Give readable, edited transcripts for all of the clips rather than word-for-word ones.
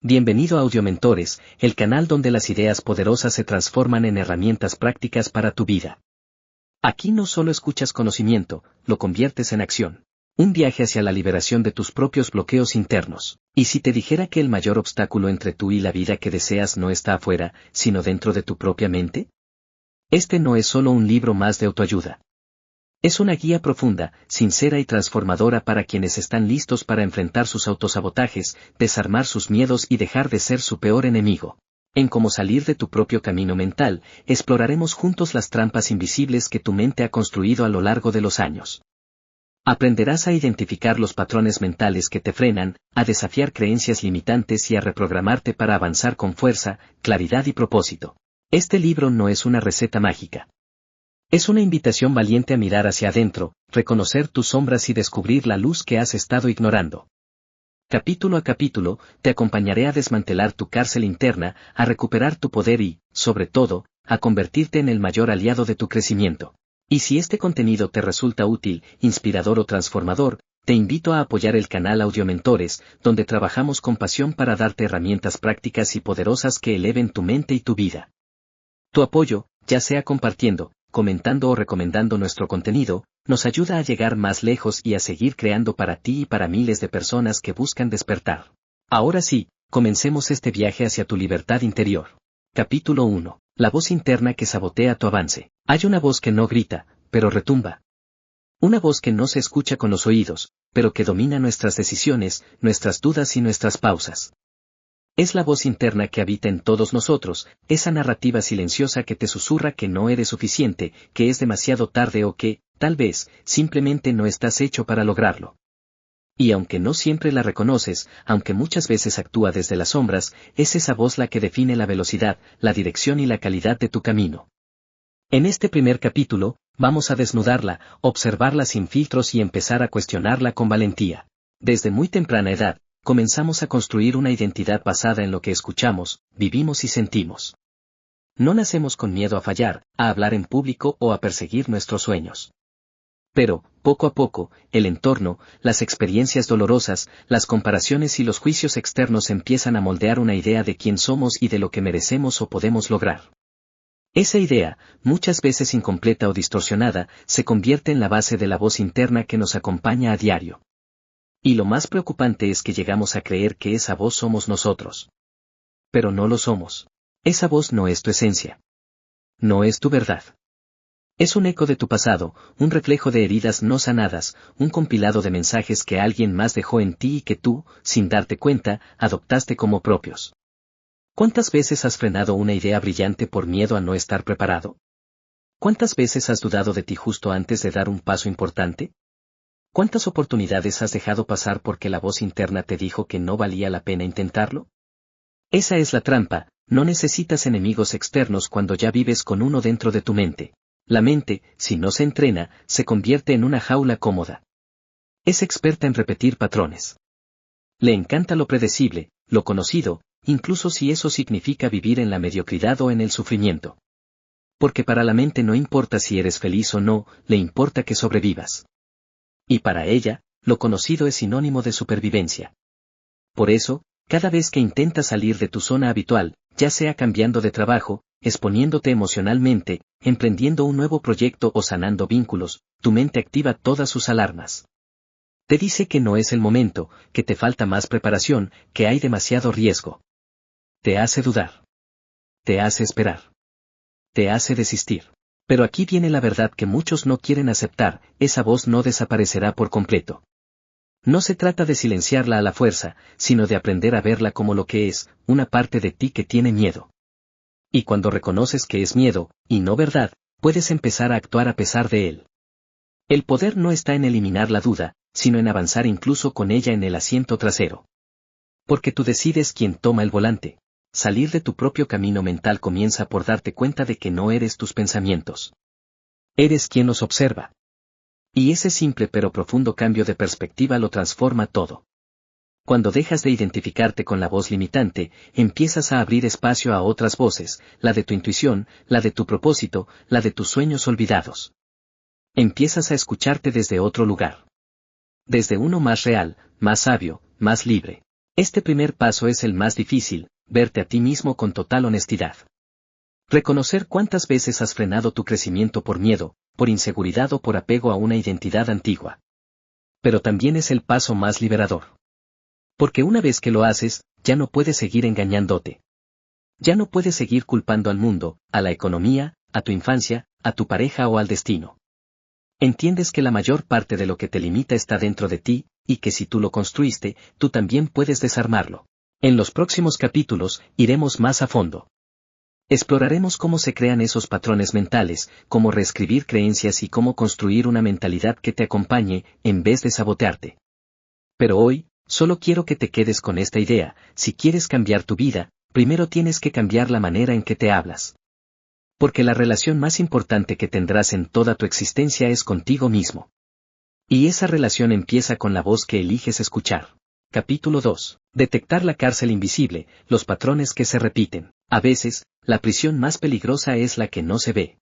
Bienvenido a Audiomentores, el canal donde las ideas poderosas se transforman en herramientas prácticas para tu vida. Aquí no solo escuchas conocimiento, lo conviertes en acción. Un viaje hacia la liberación de tus propios bloqueos internos. ¿Y si te dijera que el mayor obstáculo entre tú y la vida que deseas no está afuera, sino dentro de tu propia mente? Este no es solo un libro más de autoayuda. Es una guía profunda, sincera y transformadora para quienes están listos para enfrentar sus autosabotajes, desarmar sus miedos y dejar de ser su peor enemigo. En Cómo salir de tu propio camino mental, exploraremos juntos las trampas invisibles que tu mente ha construido a lo largo de los años. Aprenderás a identificar los patrones mentales que te frenan, a desafiar creencias limitantes y a reprogramarte para avanzar con fuerza, claridad y propósito. Este libro no es una receta mágica. Es una invitación valiente a mirar hacia adentro, reconocer tus sombras y descubrir la luz que has estado ignorando. Capítulo a capítulo, te acompañaré a desmantelar tu cárcel interna, a recuperar tu poder y, sobre todo, a convertirte en el mayor aliado de tu crecimiento. Y si este contenido te resulta útil, inspirador o transformador, te invito a apoyar el canal Audiomentores, donde trabajamos con pasión para darte herramientas prácticas y poderosas que eleven tu mente y tu vida. Tu apoyo, ya sea compartiendo, comentando o recomendando nuestro contenido, nos ayuda a llegar más lejos y a seguir creando para ti y para miles de personas que buscan despertar. Ahora sí, comencemos este viaje hacia tu libertad interior. Capítulo 1. La voz interna que sabotea tu avance. Hay una voz que no grita, pero retumba. Una voz que no se escucha con los oídos, pero que domina nuestras decisiones, nuestras dudas y nuestras pausas. Es la voz interna que habita en todos nosotros, esa narrativa silenciosa que te susurra que no eres suficiente, que es demasiado tarde o que, tal vez, simplemente no estás hecho para lograrlo. Y aunque no siempre la reconoces, aunque muchas veces actúa desde las sombras, es esa voz la que define la velocidad, la dirección y la calidad de tu camino. En este primer capítulo, vamos a desnudarla, observarla sin filtros y empezar a cuestionarla con valentía. Desde muy temprana edad, comenzamos a construir una identidad basada en lo que escuchamos, vivimos y sentimos. No nacemos con miedo a fallar, a hablar en público o a perseguir nuestros sueños. Pero, poco a poco, el entorno, las experiencias dolorosas, las comparaciones y los juicios externos empiezan a moldear una idea de quién somos y de lo que merecemos o podemos lograr. Esa idea, muchas veces incompleta o distorsionada, se convierte en la base de la voz interna que nos acompaña a diario. Y lo más preocupante es que llegamos a creer que esa voz somos nosotros. Pero no lo somos. Esa voz no es tu esencia. No es tu verdad. Es un eco de tu pasado, un reflejo de heridas no sanadas, un compilado de mensajes que alguien más dejó en ti y que tú, sin darte cuenta, adoptaste como propios. ¿Cuántas veces has frenado una idea brillante por miedo a no estar preparado? ¿Cuántas veces has dudado de ti justo antes de dar un paso importante? ¿Cuántas oportunidades has dejado pasar porque la voz interna te dijo que no valía la pena intentarlo? Esa es la trampa, no necesitas enemigos externos cuando ya vives con uno dentro de tu mente. La mente, si no se entrena, se convierte en una jaula cómoda. Es experta en repetir patrones. Le encanta lo predecible, lo conocido, incluso si eso significa vivir en la mediocridad o en el sufrimiento. Porque para la mente no importa si eres feliz o no, le importa que sobrevivas. Y para ella, lo conocido es sinónimo de supervivencia. Por eso, cada vez que intentas salir de tu zona habitual, ya sea cambiando de trabajo, exponiéndote emocionalmente, emprendiendo un nuevo proyecto o sanando vínculos, tu mente activa todas sus alarmas. Te dice que no es el momento, que te falta más preparación, que hay demasiado riesgo. Te hace dudar. Te hace esperar. Te hace desistir. Pero aquí viene la verdad que muchos no quieren aceptar, esa voz no desaparecerá por completo. No se trata de silenciarla a la fuerza, sino de aprender a verla como lo que es, una parte de ti que tiene miedo. Y cuando reconoces que es miedo, y no verdad, puedes empezar a actuar a pesar de él. El poder no está en eliminar la duda, sino en avanzar incluso con ella en el asiento trasero. Porque tú decides quién toma el volante. Salir de tu propio camino mental comienza por darte cuenta de que no eres tus pensamientos. Eres quien los observa. Y ese simple pero profundo cambio de perspectiva lo transforma todo. Cuando dejas de identificarte con la voz limitante, empiezas a abrir espacio a otras voces, la de tu intuición, la de tu propósito, la de tus sueños olvidados. Empiezas a escucharte desde otro lugar. Desde uno más real, más sabio, más libre. Este primer paso es el más difícil, verte a ti mismo con total honestidad. Reconocer cuántas veces has frenado tu crecimiento por miedo, por inseguridad o por apego a una identidad antigua. Pero también es el paso más liberador. Porque una vez que lo haces, ya no puedes seguir engañándote. Ya no puedes seguir culpando al mundo, a la economía, a tu infancia, a tu pareja o al destino. Entiendes que la mayor parte de lo que te limita está dentro de ti, y que si tú lo construiste, tú también puedes desarmarlo. En los próximos capítulos, iremos más a fondo. Exploraremos cómo se crean esos patrones mentales, cómo reescribir creencias y cómo construir una mentalidad que te acompañe, en vez de sabotearte. Pero hoy, solo quiero que te quedes con esta idea: si quieres cambiar tu vida, primero tienes que cambiar la manera en que te hablas. Porque la relación más importante que tendrás en toda tu existencia es contigo mismo. Y esa relación empieza con la voz que eliges escuchar. Capítulo 2. Detectar la cárcel invisible, los patrones que se repiten. A veces, la prisión más peligrosa es la que no se ve.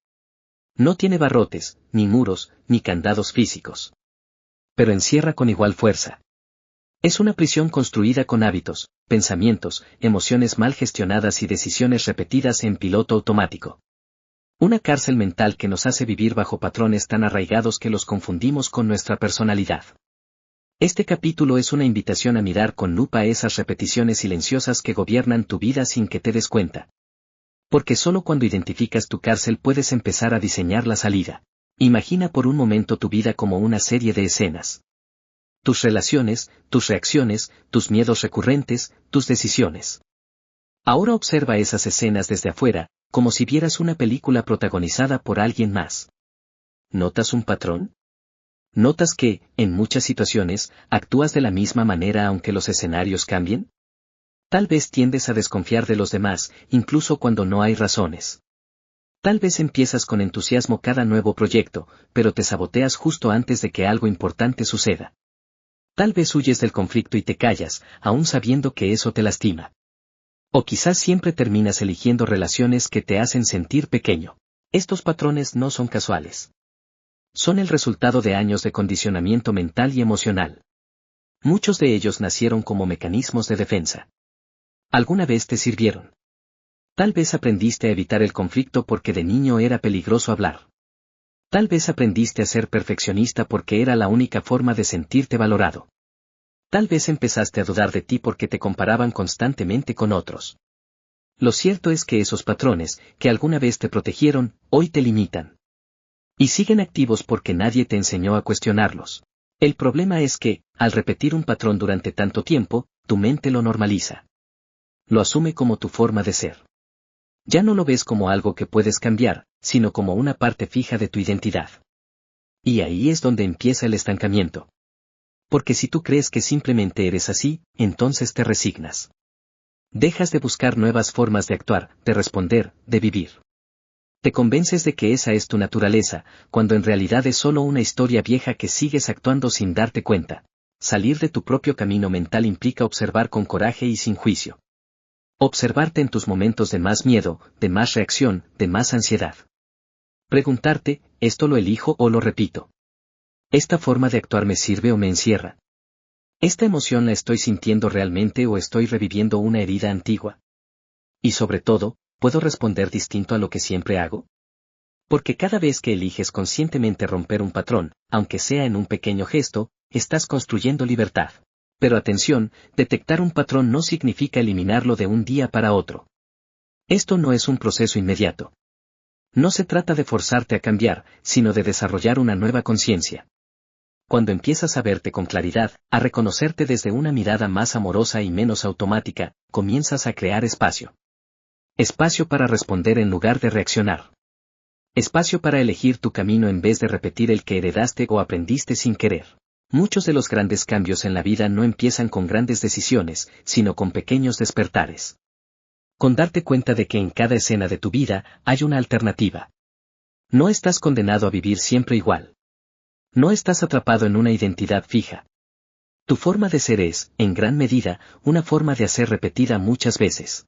No tiene barrotes, ni muros, ni candados físicos. Pero encierra con igual fuerza. Es una prisión construida con hábitos, pensamientos, emociones mal gestionadas y decisiones repetidas en piloto automático. Una cárcel mental que nos hace vivir bajo patrones tan arraigados que los confundimos con nuestra personalidad. Este capítulo es una invitación a mirar con lupa esas repeticiones silenciosas que gobiernan tu vida sin que te des cuenta. Porque solo cuando identificas tu cárcel puedes empezar a diseñar la salida. Imagina por un momento tu vida como una serie de escenas. Tus relaciones, tus reacciones, tus miedos recurrentes, tus decisiones. Ahora observa esas escenas desde afuera, como si vieras una película protagonizada por alguien más. ¿Notas un patrón? ¿Notas que, en muchas situaciones, actúas de la misma manera aunque los escenarios cambien? Tal vez tiendes a desconfiar de los demás, incluso cuando no hay razones. Tal vez empiezas con entusiasmo cada nuevo proyecto, pero te saboteas justo antes de que algo importante suceda. Tal vez huyes del conflicto y te callas, aún sabiendo que eso te lastima. O quizás siempre terminas eligiendo relaciones que te hacen sentir pequeño. Estos patrones no son casuales. Son el resultado de años de condicionamiento mental y emocional. Muchos de ellos nacieron como mecanismos de defensa. ¿Alguna vez te sirvieron? Tal vez aprendiste a evitar el conflicto porque de niño era peligroso hablar. Tal vez aprendiste a ser perfeccionista porque era la única forma de sentirte valorado. Tal vez empezaste a dudar de ti porque te comparaban constantemente con otros. Lo cierto es que esos patrones, que alguna vez te protegieron, hoy te limitan. Y siguen activos porque nadie te enseñó a cuestionarlos. El problema es que, al repetir un patrón durante tanto tiempo, tu mente lo normaliza. Lo asume como tu forma de ser. Ya no lo ves como algo que puedes cambiar, sino como una parte fija de tu identidad. Y ahí es donde empieza el estancamiento. Porque si tú crees que simplemente eres así, entonces te resignas. Dejas de buscar nuevas formas de actuar, de responder, de vivir. Te convences de que esa es tu naturaleza, cuando en realidad es solo una historia vieja que sigues actuando sin darte cuenta. Salir de tu propio camino mental implica observar con coraje y sin juicio. Observarte en tus momentos de más miedo, de más reacción, de más ansiedad. Preguntarte, ¿esto lo elijo o lo repito? ¿Esta forma de actuar me sirve o me encierra? ¿Esta emoción la estoy sintiendo realmente o estoy reviviendo una herida antigua? Y sobre todo, ¿puedo responder distinto a lo que siempre hago? Porque cada vez que eliges conscientemente romper un patrón, aunque sea en un pequeño gesto, estás construyendo libertad. Pero atención, detectar un patrón no significa eliminarlo de un día para otro. Esto no es un proceso inmediato. No se trata de forzarte a cambiar, sino de desarrollar una nueva conciencia. Cuando empiezas a verte con claridad, a reconocerte desde una mirada más amorosa y menos automática, comienzas a crear espacio. Espacio para responder en lugar de reaccionar. Espacio para elegir tu camino en vez de repetir el que heredaste o aprendiste sin querer. Muchos de los grandes cambios en la vida no empiezan con grandes decisiones, sino con pequeños despertares. Con darte cuenta de que en cada escena de tu vida hay una alternativa. No estás condenado a vivir siempre igual. No estás atrapado en una identidad fija. Tu forma de ser es, en gran medida, una forma de hacer repetida muchas veces.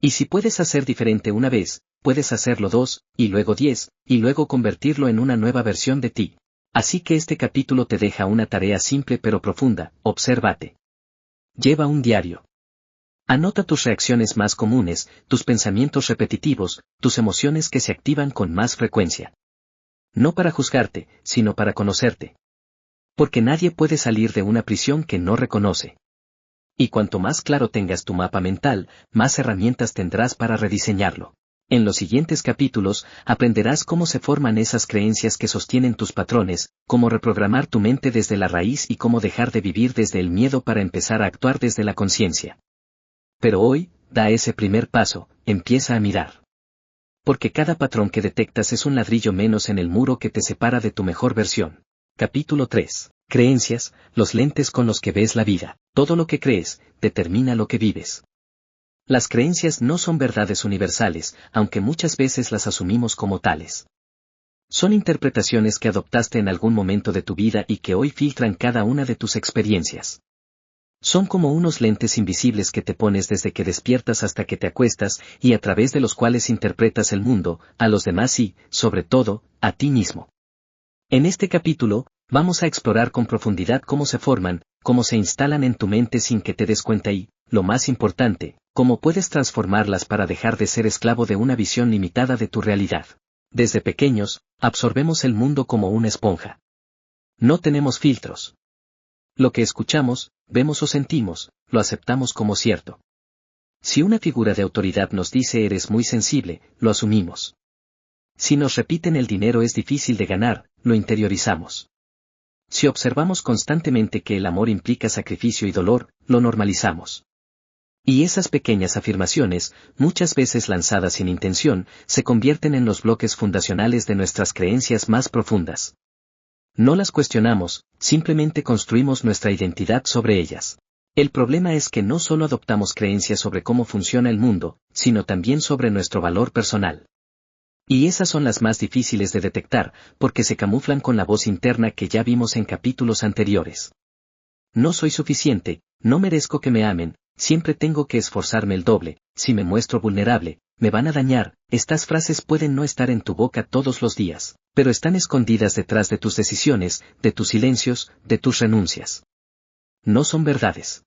Y si puedes hacer diferente una vez, puedes hacerlo 2, y luego 10, y luego convertirlo en una nueva versión de ti. Así que este capítulo te deja una tarea simple pero profunda: obsérvate. Lleva un diario. Anota tus reacciones más comunes, tus pensamientos repetitivos, tus emociones que se activan con más frecuencia. No para juzgarte, sino para conocerte. Porque nadie puede salir de una prisión que no reconoce. Y cuanto más claro tengas tu mapa mental, más herramientas tendrás para rediseñarlo. En los siguientes capítulos, aprenderás cómo se forman esas creencias que sostienen tus patrones, cómo reprogramar tu mente desde la raíz y cómo dejar de vivir desde el miedo para empezar a actuar desde la conciencia. Pero hoy, da ese primer paso, empieza a mirar. Porque cada patrón que detectas es un ladrillo menos en el muro que te separa de tu mejor versión. Capítulo 3. Creencias, los lentes con los que ves la vida. Todo lo que crees, determina lo que vives. Las creencias no son verdades universales, aunque muchas veces las asumimos como tales. Son interpretaciones que adoptaste en algún momento de tu vida y que hoy filtran cada una de tus experiencias. Son como unos lentes invisibles que te pones desde que despiertas hasta que te acuestas y a través de los cuales interpretas el mundo, a los demás y, sobre todo, a ti mismo. En este capítulo, vamos a explorar con profundidad cómo se forman, cómo se instalan en tu mente sin que te des cuenta y, lo más importante, cómo puedes transformarlas para dejar de ser esclavo de una visión limitada de tu realidad. Desde pequeños, absorbemos el mundo como una esponja. No tenemos filtros. Lo que escuchamos, vemos o sentimos, lo aceptamos como cierto. Si una figura de autoridad nos dice eres muy sensible, lo asumimos. Si nos repiten el dinero es difícil de ganar, lo interiorizamos. Si observamos constantemente que el amor implica sacrificio y dolor, lo normalizamos. Y esas pequeñas afirmaciones, muchas veces lanzadas sin intención, se convierten en los bloques fundacionales de nuestras creencias más profundas. No las cuestionamos, simplemente construimos nuestra identidad sobre ellas. El problema es que no solo adoptamos creencias sobre cómo funciona el mundo, sino también sobre nuestro valor personal. Y esas son las más difíciles de detectar, porque se camuflan con la voz interna que ya vimos en capítulos anteriores. No soy suficiente, no merezco que me amen, siempre tengo que esforzarme el doble, si me muestro vulnerable, me van a dañar. Estas frases pueden no estar en tu boca todos los días, pero están escondidas detrás de tus decisiones, de tus silencios, de tus renuncias. No son verdades.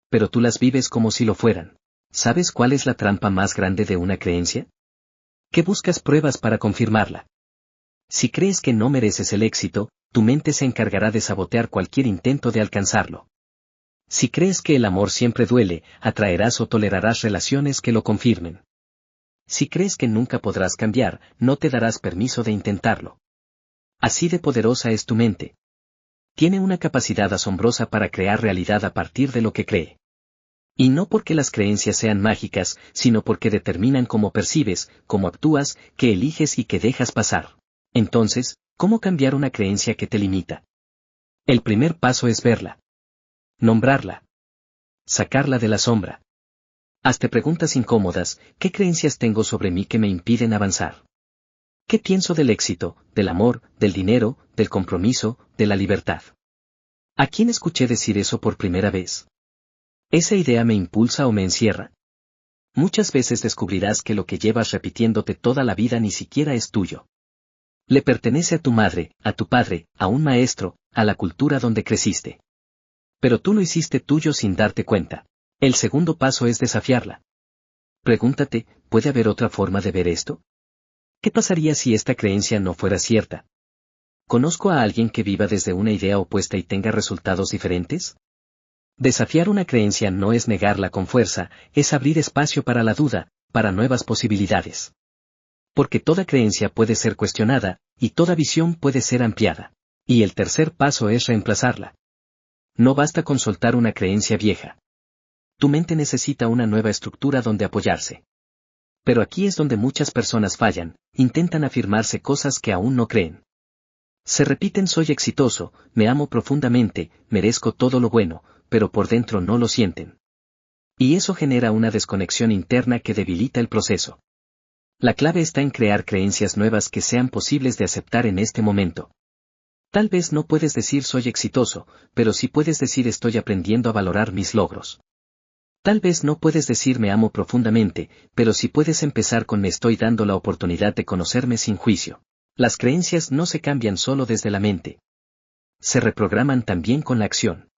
Pero tú las vives como si lo fueran. ¿Sabes cuál es la trampa más grande de una creencia? Que buscas pruebas para confirmarla. Si crees que no mereces el éxito, tu mente se encargará de sabotear cualquier intento de alcanzarlo. Si crees que el amor siempre duele, atraerás o tolerarás relaciones que lo confirmen. Si crees que nunca podrás cambiar, no te darás permiso de intentarlo. Así de poderosa es tu mente. Tiene una capacidad asombrosa para crear realidad a partir de lo que cree. Y no porque las creencias sean mágicas, sino porque determinan cómo percibes, cómo actúas, qué eliges y qué dejas pasar. Entonces, ¿cómo cambiar una creencia que te limita? El primer paso es verla. Nombrarla. Sacarla de la sombra. Hazte preguntas incómodas, ¿qué creencias tengo sobre mí que me impiden avanzar? ¿Qué pienso del éxito, del amor, del dinero, del compromiso, de la libertad? ¿A quién escuché decir eso por primera vez? ¿Esa idea me impulsa o me encierra? Muchas veces descubrirás que lo que llevas repitiéndote toda la vida ni siquiera es tuyo. Le pertenece a tu madre, a tu padre, a un maestro, a la cultura donde creciste. Pero tú lo hiciste tuyo sin darte cuenta. El segundo paso es desafiarla. Pregúntate, ¿puede haber otra forma de ver esto? ¿Qué pasaría si esta creencia no fuera cierta? ¿Conozco a alguien que viva desde una idea opuesta y tenga resultados diferentes? Desafiar una creencia no es negarla con fuerza, es abrir espacio para la duda, para nuevas posibilidades. Porque toda creencia puede ser cuestionada, y toda visión puede ser ampliada. Y el tercer paso es reemplazarla. No basta con soltar una creencia vieja. Tu mente necesita una nueva estructura donde apoyarse. Pero aquí es donde muchas personas fallan, intentan afirmarse cosas que aún no creen. Se repiten soy exitoso, me amo profundamente, merezco todo lo bueno, pero por dentro no lo sienten. Y eso genera una desconexión interna que debilita el proceso. La clave está en crear creencias nuevas que sean posibles de aceptar en este momento. Tal vez no puedes decir soy exitoso, pero sí puedes decir estoy aprendiendo a valorar mis logros. Tal vez no puedes decir me amo profundamente, pero sí puedes empezar con me estoy dando la oportunidad de conocerme sin juicio. Las creencias no se cambian solo desde la mente. Se reprograman también con la acción.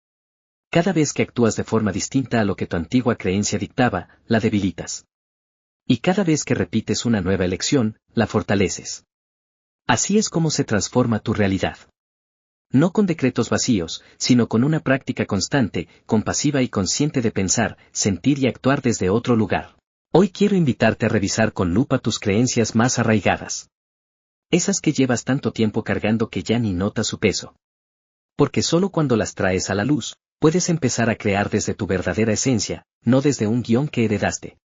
Cada vez que actúas de forma distinta a lo que tu antigua creencia dictaba, la debilitas. Y cada vez que repites una nueva elección, la fortaleces. Así es como se transforma tu realidad. No con decretos vacíos, sino con una práctica constante, compasiva y consciente de pensar, sentir y actuar desde otro lugar. Hoy quiero invitarte a revisar con lupa tus creencias más arraigadas. Esas que llevas tanto tiempo cargando que ya ni notas su peso. Porque solo cuando las traes a la luz, puedes empezar a crear desde tu verdadera esencia, no desde un guión que heredaste.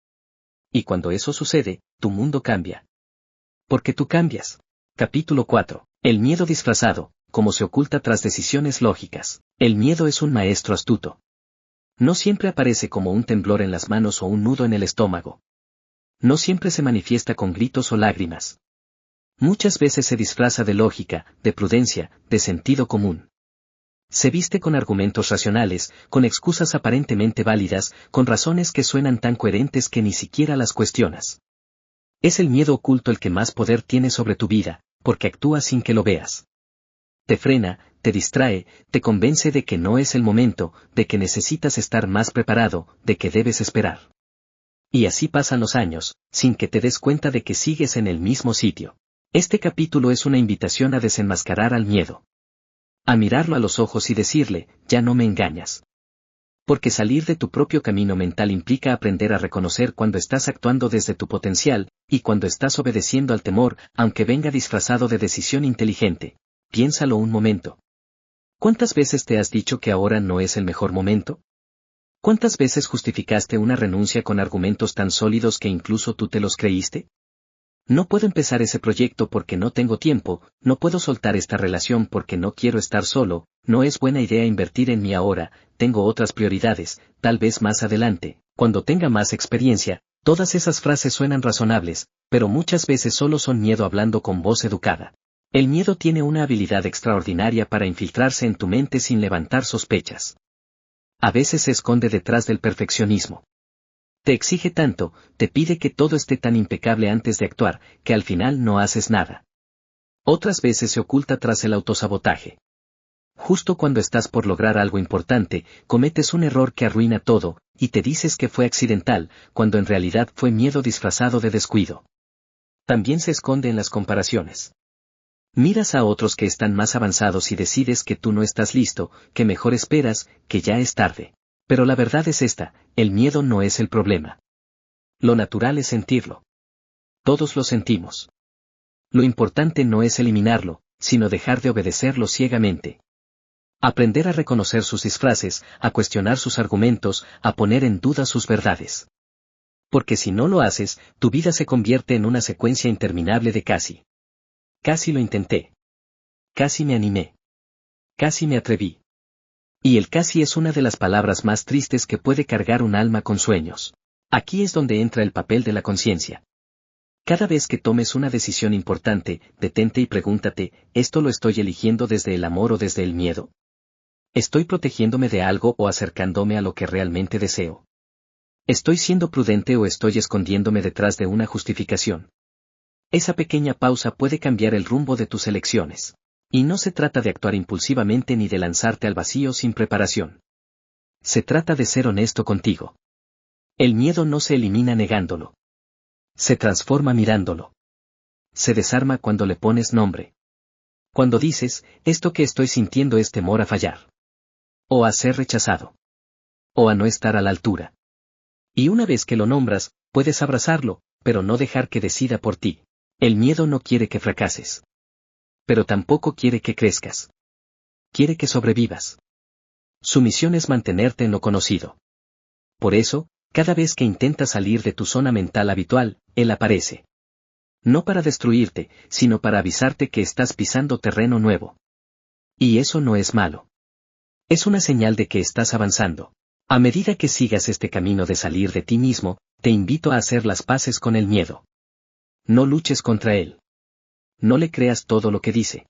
Y cuando eso sucede, tu mundo cambia. Porque tú cambias. Capítulo 4. El miedo disfrazado, como se oculta tras decisiones lógicas. El miedo es un maestro astuto. No siempre aparece como un temblor en las manos o un nudo en el estómago. No siempre se manifiesta con gritos o lágrimas. Muchas veces se disfraza de lógica, de prudencia, de sentido común. Se viste con argumentos racionales, con excusas aparentemente válidas, con razones que suenan tan coherentes que ni siquiera las cuestionas. Es el miedo oculto el que más poder tiene sobre tu vida, porque actúa sin que lo veas. Te frena, te distrae, te convence de que no es el momento, de que necesitas estar más preparado, de que debes esperar. Y así pasan los años, sin que te des cuenta de que sigues en el mismo sitio. Este capítulo es una invitación a desenmascarar al miedo. A mirarlo a los ojos y decirle, ya no me engañas. Porque salir de tu propio camino mental implica aprender a reconocer cuando estás actuando desde tu potencial, y cuando estás obedeciendo al temor, aunque venga disfrazado de decisión inteligente. Piénsalo un momento. ¿Cuántas veces te has dicho que ahora no es el mejor momento? ¿Cuántas veces justificaste una renuncia con argumentos tan sólidos que incluso tú te los creíste? No puedo empezar ese proyecto porque no tengo tiempo, no puedo soltar esta relación porque no quiero estar solo, no es buena idea invertir en mí ahora, tengo otras prioridades, tal vez más adelante, cuando tenga más experiencia. Todas esas frases suenan razonables, pero muchas veces solo son miedo hablando con voz educada. El miedo tiene una habilidad extraordinaria para infiltrarse en tu mente sin levantar sospechas. A veces se esconde detrás del perfeccionismo. Te exige tanto, te pide que todo esté tan impecable antes de actuar, que al final no haces nada. Otras veces se oculta tras el autosabotaje. Justo cuando estás por lograr algo importante, cometes un error que arruina todo, y te dices que fue accidental, cuando en realidad fue miedo disfrazado de descuido. También se esconde en las comparaciones. Miras a otros que están más avanzados y decides que tú no estás listo, que mejor esperas, que ya es tarde. Pero la verdad es esta, el miedo no es el problema. Lo natural es sentirlo. Todos lo sentimos. Lo importante no es eliminarlo, sino dejar de obedecerlo ciegamente. Aprender a reconocer sus disfraces, a cuestionar sus argumentos, a poner en duda sus verdades. Porque si no lo haces, tu vida se convierte en una secuencia interminable de casi. Casi lo intenté. Casi me animé. Casi me atreví. Y el casi es una de las palabras más tristes que puede cargar un alma con sueños. Aquí es donde entra el papel de la conciencia. Cada vez que tomes una decisión importante, detente y pregúntate, ¿esto lo estoy eligiendo desde el amor o desde el miedo? ¿Estoy protegiéndome de algo o acercándome a lo que realmente deseo? ¿Estoy siendo prudente o estoy escondiéndome detrás de una justificación? Esa pequeña pausa puede cambiar el rumbo de tus elecciones. Y no se trata de actuar impulsivamente ni de lanzarte al vacío sin preparación. Se trata de ser honesto contigo. El miedo no se elimina negándolo. Se transforma mirándolo. Se desarma cuando le pones nombre. Cuando dices, esto que estoy sintiendo es temor a fallar. O a ser rechazado. O a no estar a la altura. Y una vez que lo nombras, puedes abrazarlo, pero no dejar que decida por ti. El miedo no quiere que fracases. Pero tampoco quiere que crezcas. Quiere que sobrevivas. Su misión es mantenerte en lo conocido. Por eso, cada vez que intentas salir de tu zona mental habitual, él aparece. No para destruirte, sino para avisarte que estás pisando terreno nuevo. Y eso no es malo. Es una señal de que estás avanzando. A medida que sigas este camino de salir de ti mismo, te invito a hacer las paces con el miedo. No luches contra él. No le creas todo lo que dice.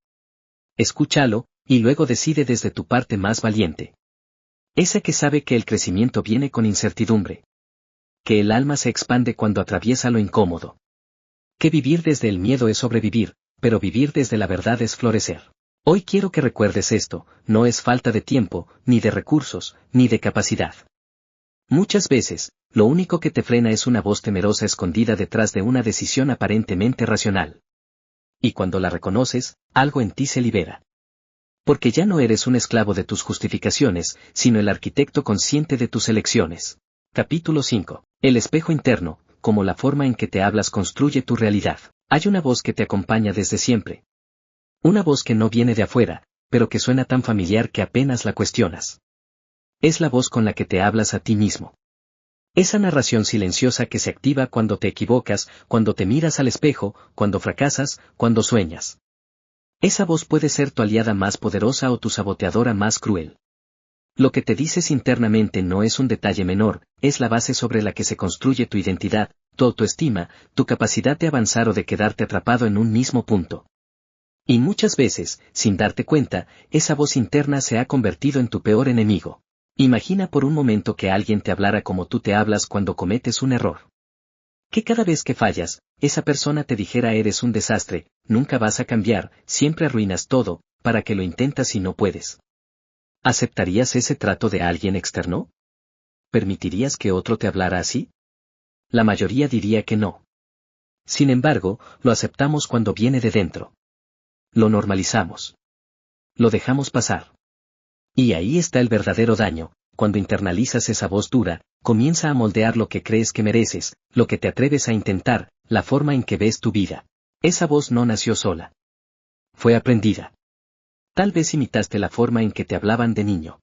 Escúchalo, y luego decide desde tu parte más valiente. Esa que sabe que el crecimiento viene con incertidumbre. Que el alma se expande cuando atraviesa lo incómodo. Que vivir desde el miedo es sobrevivir, pero vivir desde la verdad es florecer. Hoy quiero que recuerdes esto, no es falta de tiempo, ni de recursos, ni de capacidad. Muchas veces, lo único que te frena es una voz temerosa escondida detrás de una decisión aparentemente racional. Y cuando la reconoces, algo en ti se libera. Porque ya no eres un esclavo de tus justificaciones, sino el arquitecto consciente de tus elecciones. Capítulo 5. El espejo interno, como la forma en que te hablas construye tu realidad. Hay una voz que te acompaña desde siempre. Una voz que no viene de afuera, pero que suena tan familiar que apenas la cuestionas. Es la voz con la que te hablas a ti mismo. Esa narración silenciosa que se activa cuando te equivocas, cuando te miras al espejo, cuando fracasas, cuando sueñas. Esa voz puede ser tu aliada más poderosa o tu saboteadora más cruel. Lo que te dices internamente no es un detalle menor, es la base sobre la que se construye tu identidad, tu autoestima, tu capacidad de avanzar o de quedarte atrapado en un mismo punto. Y muchas veces, sin darte cuenta, esa voz interna se ha convertido en tu peor enemigo. Imagina por un momento que alguien te hablara como tú te hablas cuando cometes un error. Que cada vez que fallas, esa persona te dijera eres un desastre, nunca vas a cambiar, siempre arruinas todo, para que lo intentas y no puedes. ¿Aceptarías ese trato de alguien externo? ¿Permitirías que otro te hablara así? La mayoría diría que no. Sin embargo, lo aceptamos cuando viene de dentro. Lo normalizamos. Lo dejamos pasar. Y ahí está el verdadero daño, cuando internalizas esa voz dura, comienza a moldear lo que crees que mereces, lo que te atreves a intentar, la forma en que ves tu vida. Esa voz no nació sola. Fue aprendida. Tal vez imitaste la forma en que te hablaban de niño.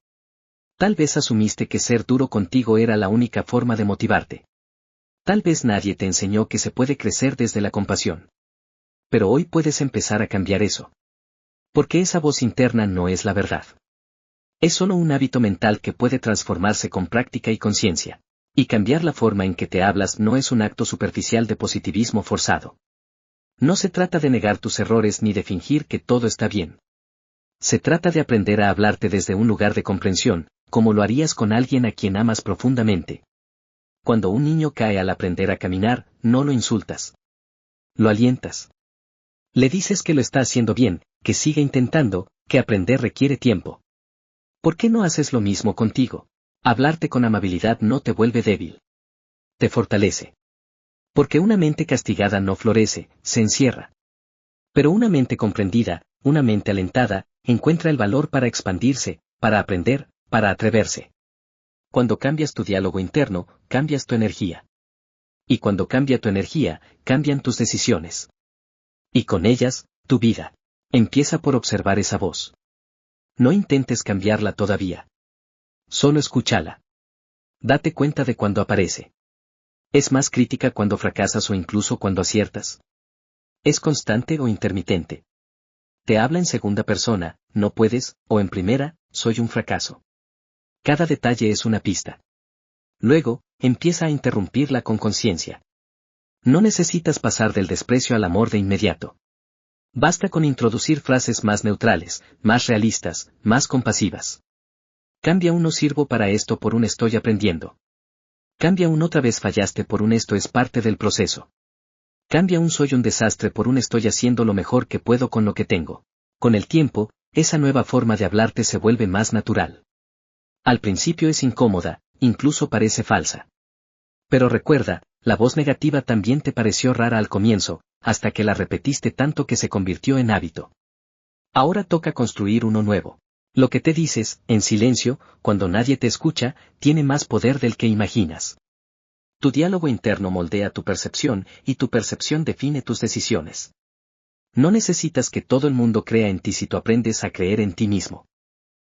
Tal vez asumiste que ser duro contigo era la única forma de motivarte. Tal vez nadie te enseñó que se puede crecer desde la compasión. Pero hoy puedes empezar a cambiar eso. Porque esa voz interna no es la verdad. Es solo un hábito mental que puede transformarse con práctica y conciencia. Y cambiar la forma en que te hablas no es un acto superficial de positivismo forzado. No se trata de negar tus errores ni de fingir que todo está bien. Se trata de aprender a hablarte desde un lugar de comprensión, como lo harías con alguien a quien amas profundamente. Cuando un niño cae al aprender a caminar, no lo insultas. Lo alientas. Le dices que lo está haciendo bien, que siga intentando, que aprender requiere tiempo. ¿Por qué no haces lo mismo contigo? Hablarte con amabilidad no te vuelve débil. Te fortalece. Porque una mente castigada no florece, se encierra. Pero una mente comprendida, una mente alentada, encuentra el valor para expandirse, para aprender, para atreverse. Cuando cambias tu diálogo interno, cambias tu energía. Y cuando cambia tu energía, cambian tus decisiones. Y con ellas, tu vida. Empieza por observar esa voz. No intentes cambiarla todavía. Solo escúchala. Date cuenta de cuando aparece. ¿Es más crítica cuando fracasas o incluso cuando aciertas? ¿Es constante o intermitente? Te habla en segunda persona, no puedes, o en primera, soy un fracaso. Cada detalle es una pista. Luego, empieza a interrumpirla con conciencia. No necesitas pasar del desprecio al amor de inmediato. Basta con introducir frases más neutrales, más realistas, más compasivas. Cambia un no sirvo para esto por un estoy aprendiendo. Cambia un otra vez fallaste por un esto es parte del proceso. Cambia un soy un desastre por un estoy haciendo lo mejor que puedo con lo que tengo. Con el tiempo, esa nueva forma de hablarte se vuelve más natural. Al principio es incómoda, incluso parece falsa. Pero recuerda, la voz negativa también te pareció rara al comienzo, hasta que la repetiste tanto que se convirtió en hábito. Ahora toca construir uno nuevo. Lo que te dices, en silencio, cuando nadie te escucha, tiene más poder del que imaginas. Tu diálogo interno moldea tu percepción y tu percepción define tus decisiones. No necesitas que todo el mundo crea en ti si tú aprendes a creer en ti mismo.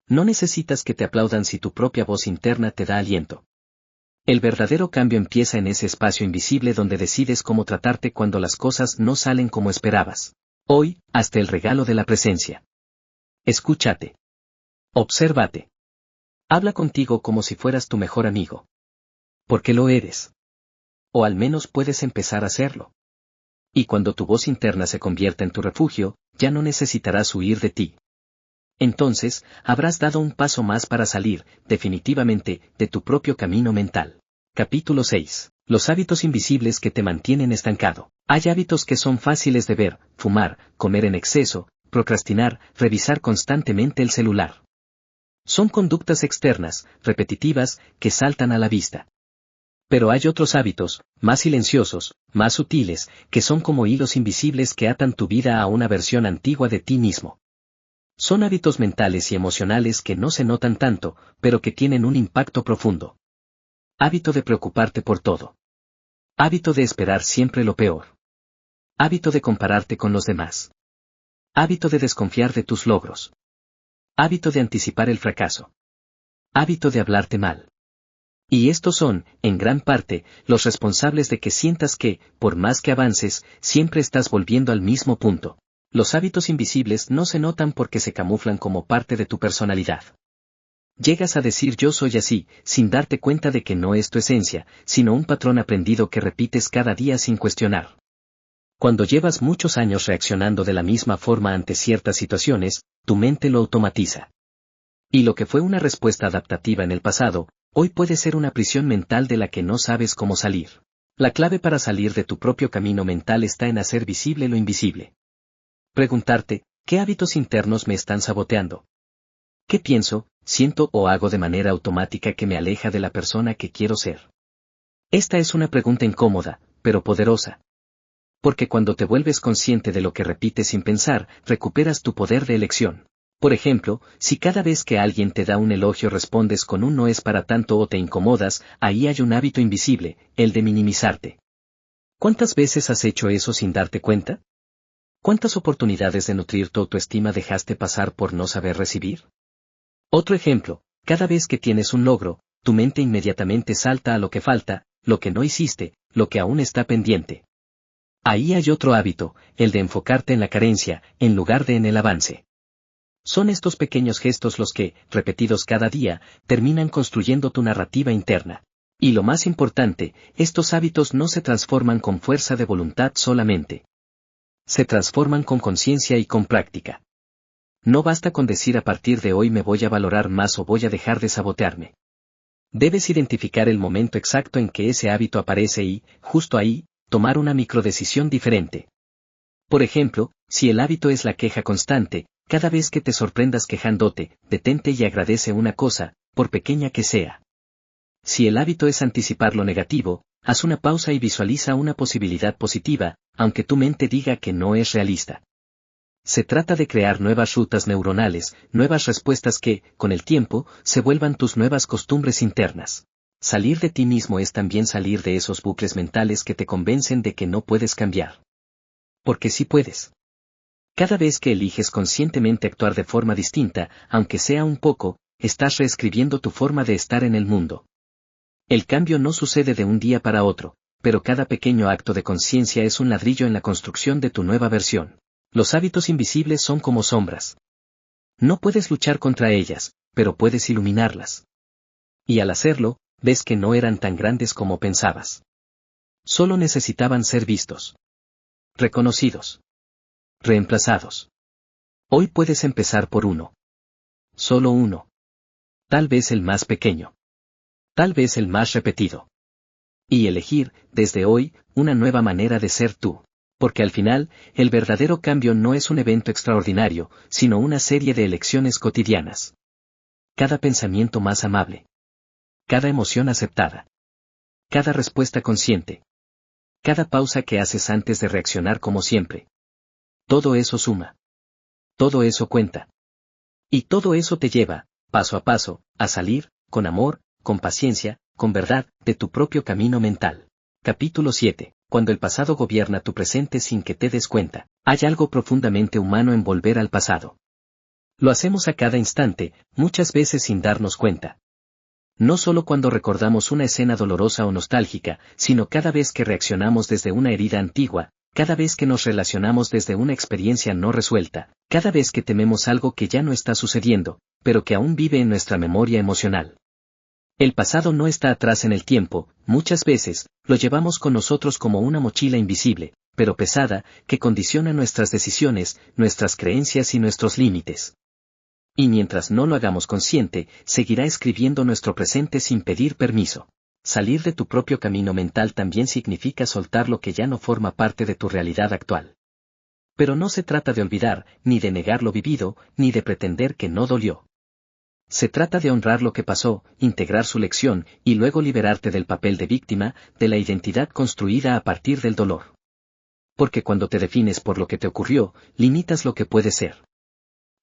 No necesitas que te aplaudan si tu propia voz interna te da aliento. El verdadero cambio empieza en ese espacio invisible donde decides cómo tratarte cuando las cosas no salen como esperabas. Hoy, hasta el regalo de la presencia. Escúchate. Obsérvate. Habla contigo como si fueras tu mejor amigo. Porque lo eres. O al menos puedes empezar a hacerlo. Y cuando tu voz interna se convierta en tu refugio, ya no necesitarás huir de ti. Entonces, habrás dado un paso más para salir, definitivamente, de tu propio camino mental. Capítulo 6. Los hábitos invisibles que te mantienen estancado. Hay hábitos que son fáciles de ver, fumar, comer en exceso, procrastinar, revisar constantemente el celular. Son conductas externas, repetitivas, que saltan a la vista. Pero hay otros hábitos, más silenciosos, más sutiles, que son como hilos invisibles que atan tu vida a una versión antigua de ti mismo. Son hábitos mentales y emocionales que no se notan tanto, pero que tienen un impacto profundo. Hábito de preocuparte por todo. Hábito de esperar siempre lo peor. Hábito de compararte con los demás. Hábito de desconfiar de tus logros. Hábito de anticipar el fracaso. Hábito de hablarte mal. Y estos son, en gran parte, los responsables de que sientas que, por más que avances, siempre estás volviendo al mismo punto. Los hábitos invisibles no se notan porque se camuflan como parte de tu personalidad. Llegas a decir yo soy así, sin darte cuenta de que no es tu esencia, sino un patrón aprendido que repites cada día sin cuestionar. Cuando llevas muchos años reaccionando de la misma forma ante ciertas situaciones, tu mente lo automatiza. Y lo que fue una respuesta adaptativa en el pasado, hoy puede ser una prisión mental de la que no sabes cómo salir. La clave para salir de tu propio camino mental está en hacer visible lo invisible. Preguntarte, ¿qué hábitos internos me están saboteando? ¿Qué pienso, siento o hago de manera automática que me aleja de la persona que quiero ser? Esta es una pregunta incómoda, pero poderosa. Porque cuando te vuelves consciente de lo que repites sin pensar, recuperas tu poder de elección. Por ejemplo, si cada vez que alguien te da un elogio respondes con un no es para tanto o te incomodas, ahí hay un hábito invisible, el de minimizarte. ¿Cuántas veces has hecho eso sin darte cuenta? ¿Cuántas oportunidades de nutrir tu autoestima dejaste pasar por no saber recibir? Otro ejemplo, cada vez que tienes un logro, tu mente inmediatamente salta a lo que falta, lo que no hiciste, lo que aún está pendiente. Ahí hay otro hábito, el de enfocarte en la carencia, en lugar de en el avance. Son estos pequeños gestos los que, repetidos cada día, terminan construyendo tu narrativa interna. Y lo más importante, estos hábitos no se transforman con fuerza de voluntad solamente. Se transforman con conciencia y con práctica. No basta con decir a partir de hoy me voy a valorar más o voy a dejar de sabotearme. Debes identificar el momento exacto en que ese hábito aparece y, justo ahí, tomar una microdecisión diferente. Por ejemplo, si el hábito es la queja constante, cada vez que te sorprendas quejándote, detente y agradece una cosa, por pequeña que sea. Si el hábito es anticipar lo negativo, haz una pausa y visualiza una posibilidad positiva, aunque tu mente diga que no es realista. Se trata de crear nuevas rutas neuronales, nuevas respuestas que, con el tiempo, se vuelvan tus nuevas costumbres internas. Salir de ti mismo es también salir de esos bucles mentales que te convencen de que no puedes cambiar. Porque sí puedes. Cada vez que eliges conscientemente actuar de forma distinta, aunque sea un poco, estás reescribiendo tu forma de estar en el mundo. El cambio no sucede de un día para otro, pero cada pequeño acto de conciencia es un ladrillo en la construcción de tu nueva versión. Los hábitos invisibles son como sombras. No puedes luchar contra ellas, pero puedes iluminarlas. Y al hacerlo, ves que no eran tan grandes como pensabas. Solo necesitaban ser vistos. Reconocidos. Reemplazados. Hoy puedes empezar por uno. Solo uno. Tal vez el más pequeño. Tal vez el más repetido. Y elegir, desde hoy, una nueva manera de ser tú. Porque al final, el verdadero cambio no es un evento extraordinario, sino una serie de elecciones cotidianas. Cada pensamiento más amable. Cada emoción aceptada. Cada respuesta consciente. Cada pausa que haces antes de reaccionar como siempre. Todo eso suma. Todo eso cuenta. Y todo eso te lleva, paso a paso, a salir, con amor, con paciencia, con verdad, de tu propio camino mental. Capítulo 7. Cuando el pasado gobierna tu presente sin que te des cuenta, hay algo profundamente humano en volver al pasado. Lo hacemos a cada instante, muchas veces sin darnos cuenta. No solo cuando recordamos una escena dolorosa o nostálgica, sino cada vez que reaccionamos desde una herida antigua, cada vez que nos relacionamos desde una experiencia no resuelta, cada vez que tememos algo que ya no está sucediendo, pero que aún vive en nuestra memoria emocional. El pasado no está atrás en el tiempo, muchas veces, lo llevamos con nosotros como una mochila invisible, pero pesada, que condiciona nuestras decisiones, nuestras creencias y nuestros límites. Y mientras no lo hagamos consciente, seguirá escribiendo nuestro presente sin pedir permiso. Salir de tu propio camino mental también significa soltar lo que ya no forma parte de tu realidad actual. Pero no se trata de olvidar, ni de negar lo vivido, ni de pretender que no dolió. Se trata de honrar lo que pasó, integrar su lección, y luego liberarte del papel de víctima, de la identidad construida a partir del dolor. Porque cuando te defines por lo que te ocurrió, limitas lo que puede ser.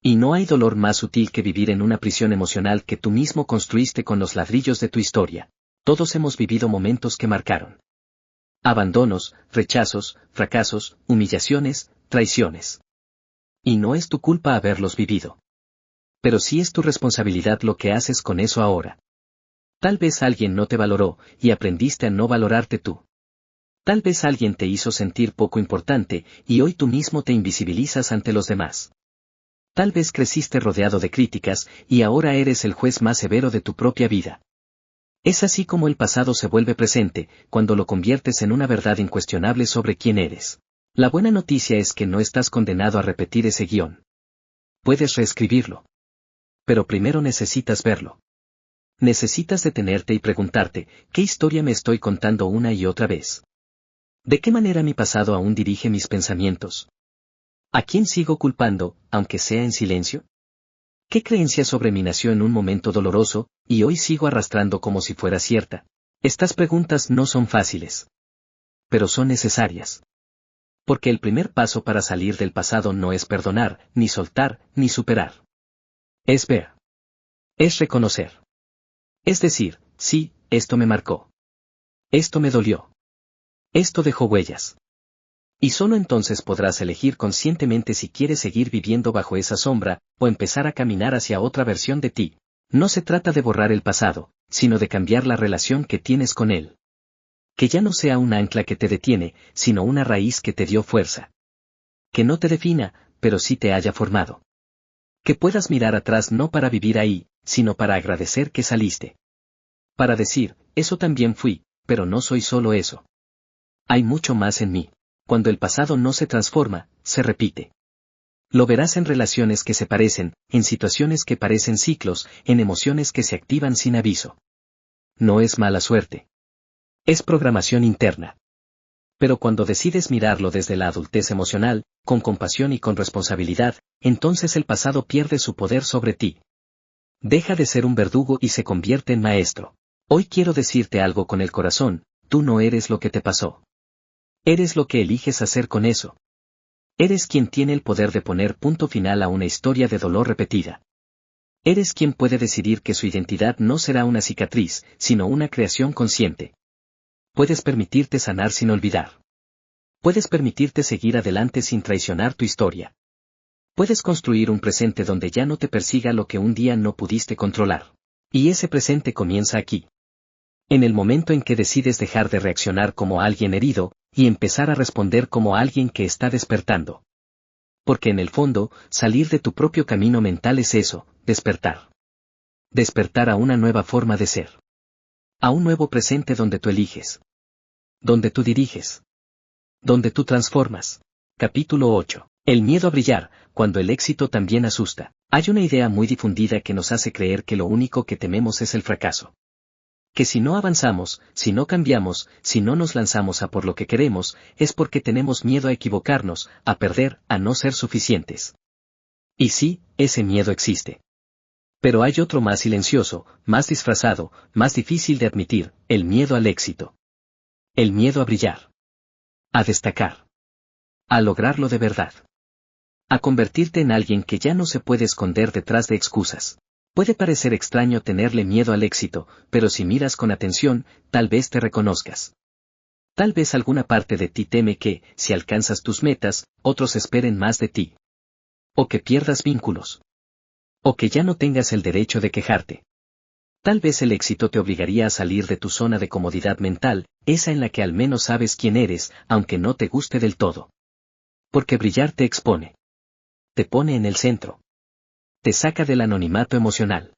Y no hay dolor más sutil que vivir en una prisión emocional que tú mismo construiste con los ladrillos de tu historia. Todos hemos vivido momentos que marcaron. Abandonos, rechazos, fracasos, humillaciones, traiciones. Y no es tu culpa haberlos vivido. Pero sí es tu responsabilidad lo que haces con eso ahora. Tal vez alguien no te valoró, y aprendiste a no valorarte tú. Tal vez alguien te hizo sentir poco importante, y hoy tú mismo te invisibilizas ante los demás. Tal vez creciste rodeado de críticas, y ahora eres el juez más severo de tu propia vida. Es así como el pasado se vuelve presente, cuando lo conviertes en una verdad incuestionable sobre quién eres. La buena noticia es que no estás condenado a repetir ese guión. Puedes reescribirlo. Pero primero necesitas verlo. Necesitas detenerte y preguntarte, ¿qué historia me estoy contando una y otra vez? ¿De qué manera mi pasado aún dirige mis pensamientos? ¿A quién sigo culpando, aunque sea en silencio? ¿Qué creencia sobre mí nació en un momento doloroso, y hoy sigo arrastrando como si fuera cierta? Estas preguntas no son fáciles. Pero son necesarias. Porque el primer paso para salir del pasado no es perdonar, ni soltar, ni superar. Es ver. Es reconocer. Es decir, sí, esto me marcó. Esto me dolió. Esto dejó huellas. Y solo entonces podrás elegir conscientemente si quieres seguir viviendo bajo esa sombra, o empezar a caminar hacia otra versión de ti. No se trata de borrar el pasado, sino de cambiar la relación que tienes con él. Que ya no sea un ancla que te detiene, sino una raíz que te dio fuerza. Que no te defina, pero sí te haya formado. Que puedas mirar atrás no para vivir ahí, sino para agradecer que saliste. Para decir, eso también fui, pero no soy solo eso. Hay mucho más en mí. Cuando el pasado no se transforma, se repite. Lo verás en relaciones que se parecen, en situaciones que parecen ciclos, en emociones que se activan sin aviso. No es mala suerte. Es programación interna. Pero cuando decides mirarlo desde la adultez emocional, con compasión y con responsabilidad, entonces el pasado pierde su poder sobre ti. Deja de ser un verdugo y se convierte en maestro. Hoy quiero decirte algo con el corazón, tú no eres lo que te pasó. Eres lo que eliges hacer con eso. Eres quien tiene el poder de poner punto final a una historia de dolor repetida. Eres quien puede decidir que su identidad no será una cicatriz, sino una creación consciente. Puedes permitirte sanar sin olvidar. Puedes permitirte seguir adelante sin traicionar tu historia. Puedes construir un presente donde ya no te persiga lo que un día no pudiste controlar. Y ese presente comienza aquí. En el momento en que decides dejar de reaccionar como alguien herido, y empezar a responder como alguien que está despertando. Porque en el fondo, salir de tu propio camino mental es eso, despertar. Despertar a una nueva forma de ser. A un nuevo presente donde tú eliges. Donde tú diriges. Donde tú transformas. Capítulo 8. El miedo a brillar, cuando el éxito también asusta. Hay una idea muy difundida que nos hace creer que lo único que tememos es el fracaso. Que si no avanzamos, si no cambiamos, si no nos lanzamos a por lo que queremos, es porque tenemos miedo a equivocarnos, a perder, a no ser suficientes. Y sí, ese miedo existe. Pero hay otro más silencioso, más disfrazado, más difícil de admitir, el miedo al éxito. El miedo a brillar. A destacar. A lograrlo de verdad. A convertirte en alguien que ya no se puede esconder detrás de excusas. Puede parecer extraño tenerle miedo al éxito, pero si miras con atención, tal vez te reconozcas. Tal vez alguna parte de ti teme que, si alcanzas tus metas, otros esperen más de ti. O que pierdas vínculos. O que ya no tengas el derecho de quejarte. Tal vez el éxito te obligaría a salir de tu zona de comodidad mental, esa en la que al menos sabes quién eres, aunque no te guste del todo. Porque brillar te expone. Te pone en el centro. Te saca del anonimato emocional.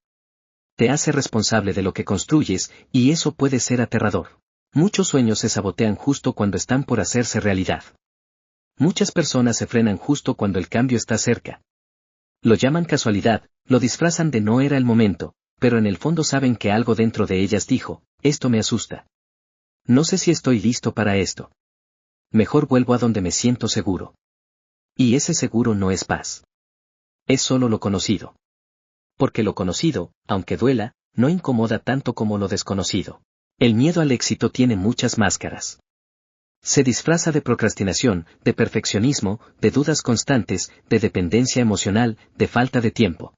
Te hace responsable de lo que construyes, y eso puede ser aterrador. Muchos sueños se sabotean justo cuando están por hacerse realidad. Muchas personas se frenan justo cuando el cambio está cerca. Lo llaman casualidad, lo disfrazan de no era el momento, pero en el fondo saben que algo dentro de ellas dijo, esto me asusta. No sé si estoy listo para esto. Mejor vuelvo a donde me siento seguro. Y ese seguro no es paz. Es solo lo conocido. Porque lo conocido, aunque duela, no incomoda tanto como lo desconocido. El miedo al éxito tiene muchas máscaras. Se disfraza de procrastinación, de perfeccionismo, de dudas constantes, de dependencia emocional, de falta de tiempo.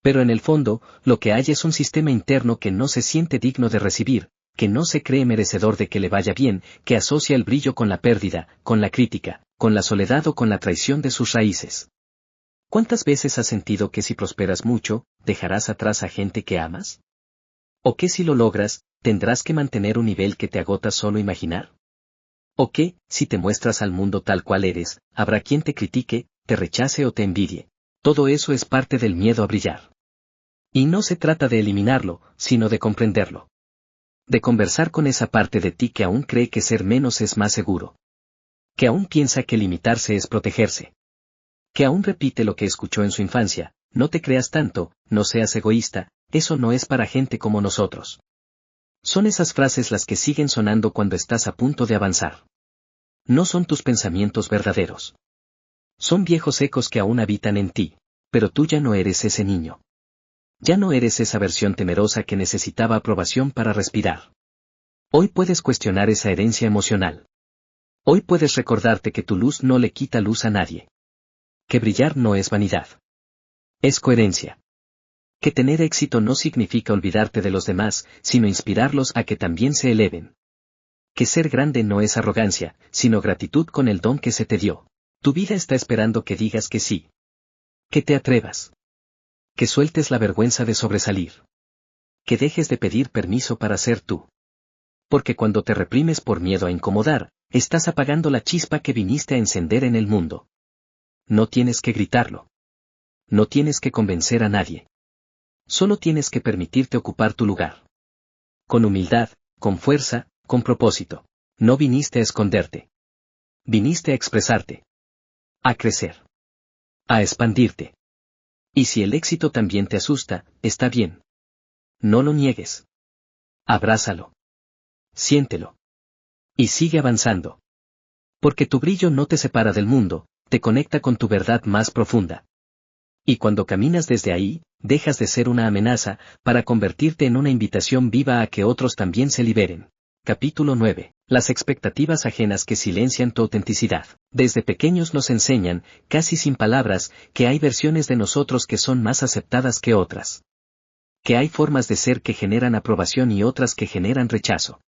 Pero en el fondo, lo que hay es un sistema interno que no se siente digno de recibir, que no se cree merecedor de que le vaya bien, que asocia el brillo con la pérdida, con la crítica, con la soledad o con la traición de sus raíces. ¿Cuántas veces has sentido que si prosperas mucho, dejarás atrás a gente que amas? ¿O que si lo logras, tendrás que mantener un nivel que te agota solo imaginar? ¿O que, si te muestras al mundo tal cual eres, habrá quien te critique, te rechace o te envidie? Todo eso es parte del miedo a brillar. Y no se trata de eliminarlo, sino de comprenderlo. De conversar con esa parte de ti que aún cree que ser menos es más seguro. Que aún piensa que limitarse es protegerse. Que aún repite lo que escuchó en su infancia: no te creas tanto, no seas egoísta, eso no es para gente como nosotros. Son esas frases las que siguen sonando cuando estás a punto de avanzar. No son tus pensamientos verdaderos. Son viejos ecos que aún habitan en ti, pero tú ya no eres ese niño. Ya no eres esa versión temerosa que necesitaba aprobación para respirar. Hoy puedes cuestionar esa herencia emocional. Hoy puedes recordarte que tu luz no le quita luz a nadie. Que brillar no es vanidad. Es coherencia. Que tener éxito no significa olvidarte de los demás, sino inspirarlos a que también se eleven. Que ser grande no es arrogancia, sino gratitud con el don que se te dio. Tu vida está esperando que digas que sí. Que te atrevas. Que sueltes la vergüenza de sobresalir. Que dejes de pedir permiso para ser tú. Porque cuando te reprimes por miedo a incomodar, estás apagando la chispa que viniste a encender en el mundo. No tienes que gritarlo. No tienes que convencer a nadie. Solo tienes que permitirte ocupar tu lugar. Con humildad, con fuerza, con propósito. No viniste a esconderte. Viniste a expresarte. A crecer. A expandirte. Y si el éxito también te asusta, está bien. No lo niegues. Abrázalo. Siéntelo. Y sigue avanzando. Porque tu brillo no te separa del mundo, te conecta con tu verdad más profunda. Y cuando caminas desde ahí, dejas de ser una amenaza, para convertirte en una invitación viva a que otros también se liberen. Capítulo 9. Las expectativas ajenas que silencian tu autenticidad. Desde pequeños nos enseñan, casi sin palabras, que hay versiones de nosotros que son más aceptadas que otras. Que hay formas de ser que generan aprobación y otras que generan rechazo.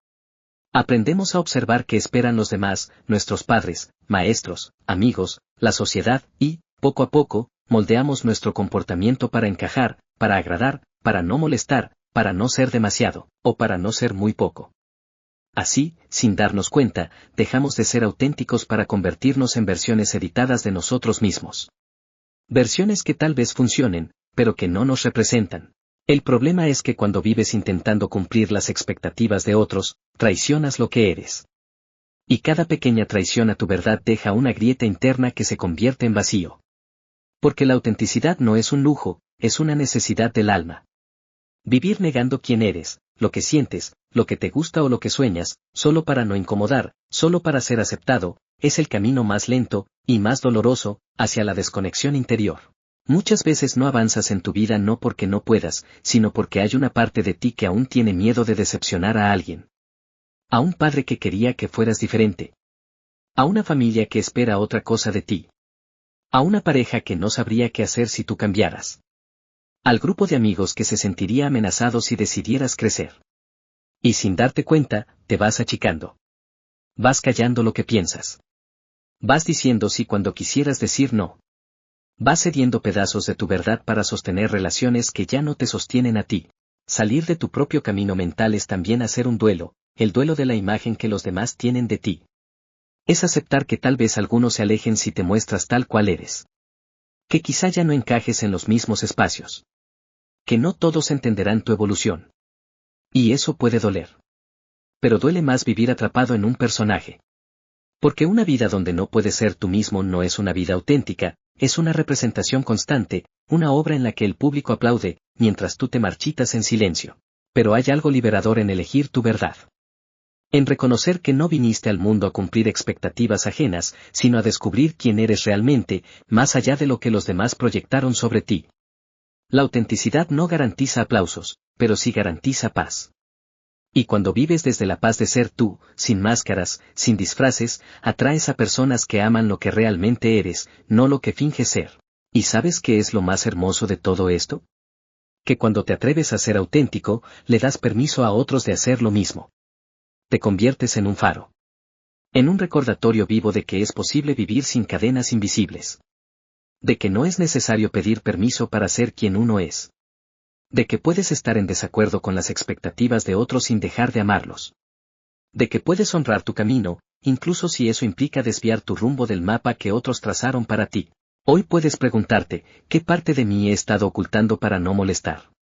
Aprendemos a observar qué esperan los demás, nuestros padres, maestros, amigos, la sociedad, y, poco a poco, moldeamos nuestro comportamiento para encajar, para agradar, para no molestar, para no ser demasiado, o para no ser muy poco. Así, sin darnos cuenta, dejamos de ser auténticos para convertirnos en versiones editadas de nosotros mismos. Versiones que tal vez funcionen, pero que no nos representan. El problema es que cuando vives intentando cumplir las expectativas de otros, traicionas lo que eres. Y cada pequeña traición a tu verdad deja una grieta interna que se convierte en vacío. Porque la autenticidad no es un lujo, es una necesidad del alma. Vivir negando quién eres, lo que sientes, lo que te gusta o lo que sueñas, solo para no incomodar, solo para ser aceptado, es el camino más lento, y más doloroso, hacia la desconexión interior. Muchas veces no avanzas en tu vida no porque no puedas, sino porque hay una parte de ti que aún tiene miedo de decepcionar a alguien. A un padre que quería que fueras diferente. A una familia que espera otra cosa de ti. A una pareja que no sabría qué hacer si tú cambiaras. Al grupo de amigos que se sentiría amenazado si decidieras crecer. Y sin darte cuenta, te vas achicando. Vas callando lo que piensas. Vas diciendo sí cuando quisieras decir no. Vas cediendo pedazos de tu verdad para sostener relaciones que ya no te sostienen a ti. Salir de tu propio camino mental es también hacer un duelo, el duelo de la imagen que los demás tienen de ti. Es aceptar que tal vez algunos se alejen si te muestras tal cual eres. Que quizá ya no encajes en los mismos espacios. Que no todos entenderán tu evolución. Y eso puede doler. Pero duele más vivir atrapado en un personaje. Porque una vida donde no puedes ser tú mismo no es una vida auténtica, es una representación constante, una obra en la que el público aplaude, mientras tú te marchitas en silencio. Pero hay algo liberador en elegir tu verdad. En reconocer que no viniste al mundo a cumplir expectativas ajenas, sino a descubrir quién eres realmente, más allá de lo que los demás proyectaron sobre ti. La autenticidad no garantiza aplausos, pero sí garantiza paz. Y cuando vives desde la paz de ser tú, sin máscaras, sin disfraces, atraes a personas que aman lo que realmente eres, no lo que finges ser. ¿Y sabes qué es lo más hermoso de todo esto? Que cuando te atreves a ser auténtico, le das permiso a otros de hacer lo mismo. Te conviertes en un faro. En un recordatorio vivo de que es posible vivir sin cadenas invisibles. De que no es necesario pedir permiso para ser quien uno es. De que puedes estar en desacuerdo con las expectativas de otros sin dejar de amarlos. De que puedes honrar tu camino, incluso si eso implica desviar tu rumbo del mapa que otros trazaron para ti. Hoy puedes preguntarte, ¿qué parte de mí he estado ocultando para no molestar?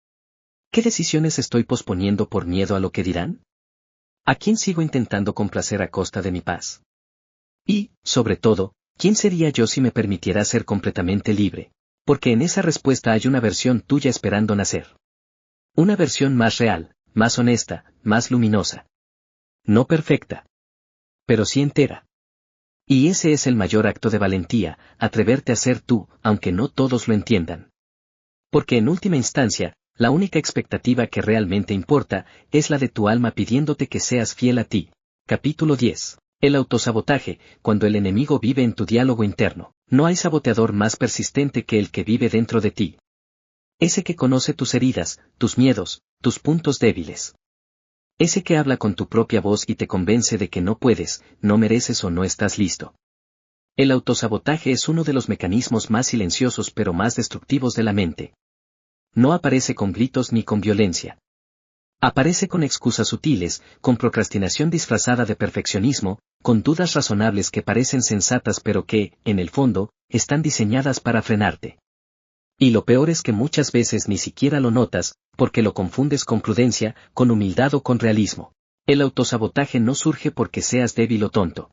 ¿Qué decisiones estoy posponiendo por miedo a lo que dirán? ¿A quién sigo intentando complacer a costa de mi paz? Y, sobre todo, ¿quién sería yo si me permitiera ser completamente libre? Porque en esa respuesta hay una versión tuya esperando nacer. Una versión más real, más honesta, más luminosa. No perfecta. Pero sí entera. Y ese es el mayor acto de valentía, atreverte a ser tú, aunque no todos lo entiendan. Porque en última instancia, la única expectativa que realmente importa, es la de tu alma pidiéndote que seas fiel a ti. Capítulo 10. El autosabotaje, cuando el enemigo vive en tu diálogo interno. No hay saboteador más persistente que el que vive dentro de ti. Ese que conoce tus heridas, tus miedos, tus puntos débiles. Ese que habla con tu propia voz y te convence de que no puedes, no mereces o no estás listo. El autosabotaje es uno de los mecanismos más silenciosos pero más destructivos de la mente. No aparece con gritos ni con violencia. Aparece con excusas sutiles, con procrastinación disfrazada de perfeccionismo, con dudas razonables que parecen sensatas pero que, en el fondo, están diseñadas para frenarte. Y lo peor es que muchas veces ni siquiera lo notas, porque lo confundes con prudencia, con humildad o con realismo. El autosabotaje no surge porque seas débil o tonto.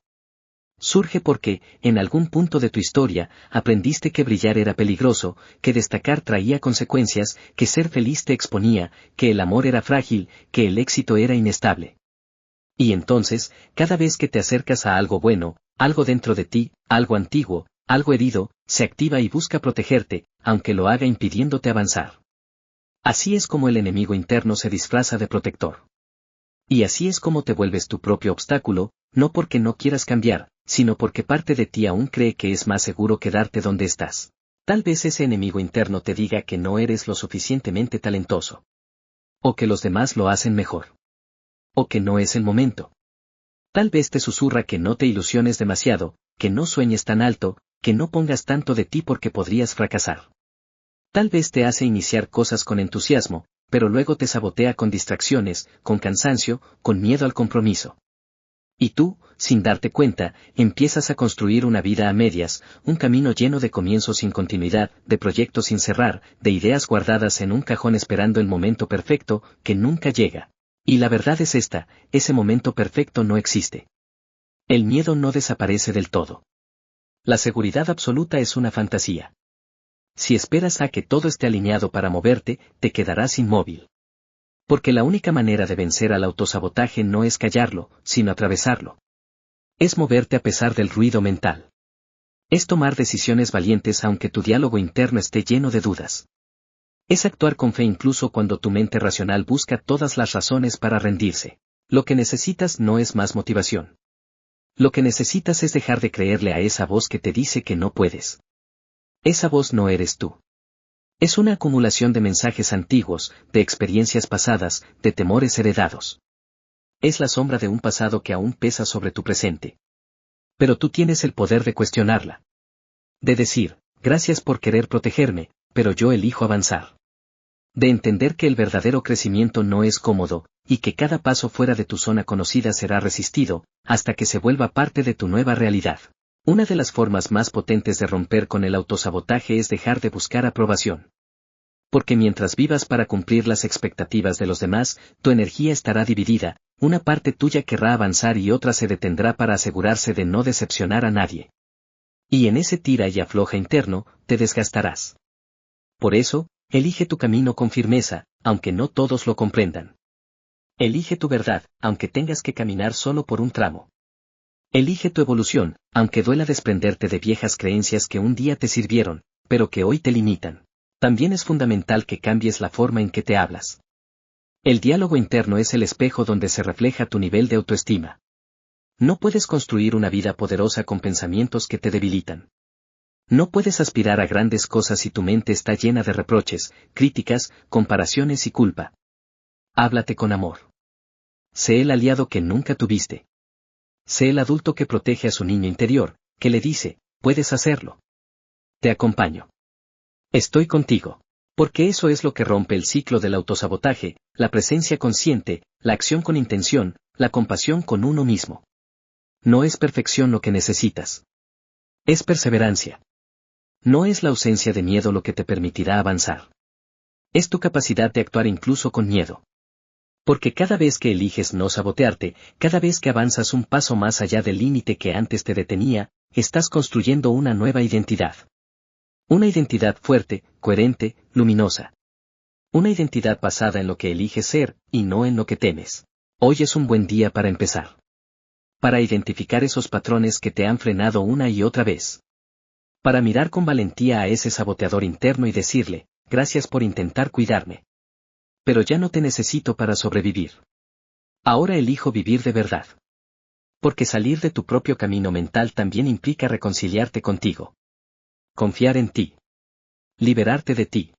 Surge porque, en algún punto de tu historia, aprendiste que brillar era peligroso, que destacar traía consecuencias, que ser feliz te exponía, que el amor era frágil, que el éxito era inestable. Y entonces, cada vez que te acercas a algo bueno, algo dentro de ti, algo antiguo, algo herido, se activa y busca protegerte, aunque lo haga impidiéndote avanzar. Así es como el enemigo interno se disfraza de protector. Y así es como te vuelves tu propio obstáculo, no porque no quieras cambiar, sino porque parte de ti aún cree que es más seguro quedarte donde estás. Tal vez ese enemigo interno te diga que no eres lo suficientemente talentoso. O que los demás lo hacen mejor. O que no es el momento. Tal vez te susurra que no te ilusiones demasiado, que no sueñes tan alto, que no pongas tanto de ti porque podrías fracasar. Tal vez te hace iniciar cosas con entusiasmo, pero luego te sabotea con distracciones, con cansancio, con miedo al compromiso. Y tú, sin darte cuenta, empiezas a construir una vida a medias, un camino lleno de comienzos sin continuidad, de proyectos sin cerrar, de ideas guardadas en un cajón esperando el momento perfecto, que nunca llega. Y la verdad es esta, ese momento perfecto no existe. El miedo no desaparece del todo. La seguridad absoluta es una fantasía. Si esperas a que todo esté alineado para moverte, te quedarás inmóvil. Porque la única manera de vencer al autosabotaje no es callarlo, sino atravesarlo. Es moverte a pesar del ruido mental. Es tomar decisiones valientes aunque tu diálogo interno esté lleno de dudas. Es actuar con fe incluso cuando tu mente racional busca todas las razones para rendirse. Lo que necesitas no es más motivación. Lo que necesitas es dejar de creerle a esa voz que te dice que no puedes. Esa voz no eres tú. Es una acumulación de mensajes antiguos, de experiencias pasadas, de temores heredados. Es la sombra de un pasado que aún pesa sobre tu presente. Pero tú tienes el poder de cuestionarla. De decir, gracias por querer protegerme, pero yo elijo avanzar. De entender que el verdadero crecimiento no es cómodo, y que cada paso fuera de tu zona conocida será resistido, hasta que se vuelva parte de tu nueva realidad. Una de las formas más potentes de romper con el autosabotaje es dejar de buscar aprobación. Porque mientras vivas para cumplir las expectativas de los demás, tu energía estará dividida, una parte tuya querrá avanzar y otra se detendrá para asegurarse de no decepcionar a nadie. Y en ese tira y afloja interno, te desgastarás. Por eso, elige tu camino con firmeza, aunque no todos lo comprendan. Elige tu verdad, aunque tengas que caminar solo por un tramo. Elige tu evolución, aunque duela desprenderte de viejas creencias que un día te sirvieron, pero que hoy te limitan. También es fundamental que cambies la forma en que te hablas. El diálogo interno es el espejo donde se refleja tu nivel de autoestima. No puedes construir una vida poderosa con pensamientos que te debilitan. No puedes aspirar a grandes cosas si tu mente está llena de reproches, críticas, comparaciones y culpa. Háblate con amor. Sé el aliado que nunca tuviste. Sé el adulto que protege a su niño interior, que le dice, puedes hacerlo. Te acompaño. Estoy contigo. Porque eso es lo que rompe el ciclo del autosabotaje, la presencia consciente, la acción con intención, la compasión con uno mismo. No es perfección lo que necesitas. Es perseverancia. No es la ausencia de miedo lo que te permitirá avanzar. Es tu capacidad de actuar incluso con miedo. Porque cada vez que eliges no sabotearte, cada vez que avanzas un paso más allá del límite que antes te detenía, estás construyendo una nueva identidad. Una identidad fuerte, coherente, luminosa. Una identidad basada en lo que eliges ser, y no en lo que temes. Hoy es un buen día para empezar. Para identificar esos patrones que te han frenado una y otra vez. Para mirar con valentía a ese saboteador interno y decirle, gracias por intentar cuidarme. Pero ya no te necesito para sobrevivir. Ahora elijo vivir de verdad. Porque salir de tu propio camino mental también implica reconciliarte contigo. Confiar en ti. Liberarte de ti.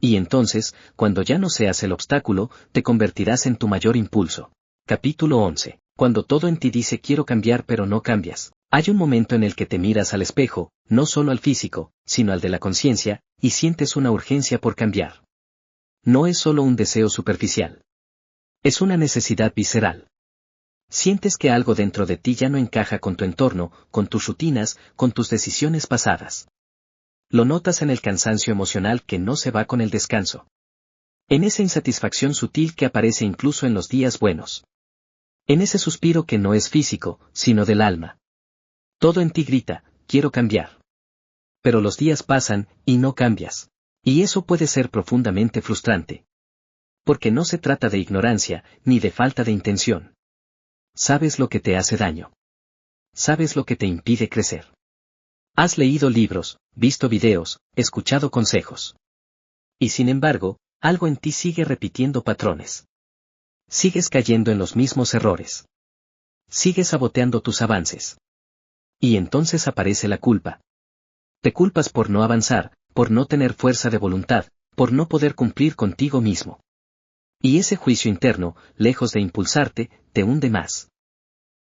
Y entonces, cuando ya no seas el obstáculo, te convertirás en tu mayor impulso. Capítulo 11. Cuando todo en ti dice quiero cambiar pero no cambias. Hay un momento en el que te miras al espejo, no solo al físico, sino al de la conciencia, y sientes una urgencia por cambiar. No es solo un deseo superficial. Es una necesidad visceral. Sientes que algo dentro de ti ya no encaja con tu entorno, con tus rutinas, con tus decisiones pasadas. Lo notas en el cansancio emocional que no se va con el descanso. En esa insatisfacción sutil que aparece incluso en los días buenos. En ese suspiro que no es físico, sino del alma. Todo en ti grita, quiero cambiar. Pero los días pasan, y no cambias. Y eso puede ser profundamente frustrante. Porque no se trata de ignorancia, ni de falta de intención. Sabes lo que te hace daño. Sabes lo que te impide crecer. Has leído libros, visto videos, escuchado consejos. Y sin embargo, algo en ti sigue repitiendo patrones. Sigues cayendo en los mismos errores. Sigues saboteando tus avances. Y entonces aparece la culpa. Te culpas por no avanzar, por no tener fuerza de voluntad, por no poder cumplir contigo mismo. Y ese juicio interno, lejos de impulsarte, te hunde más.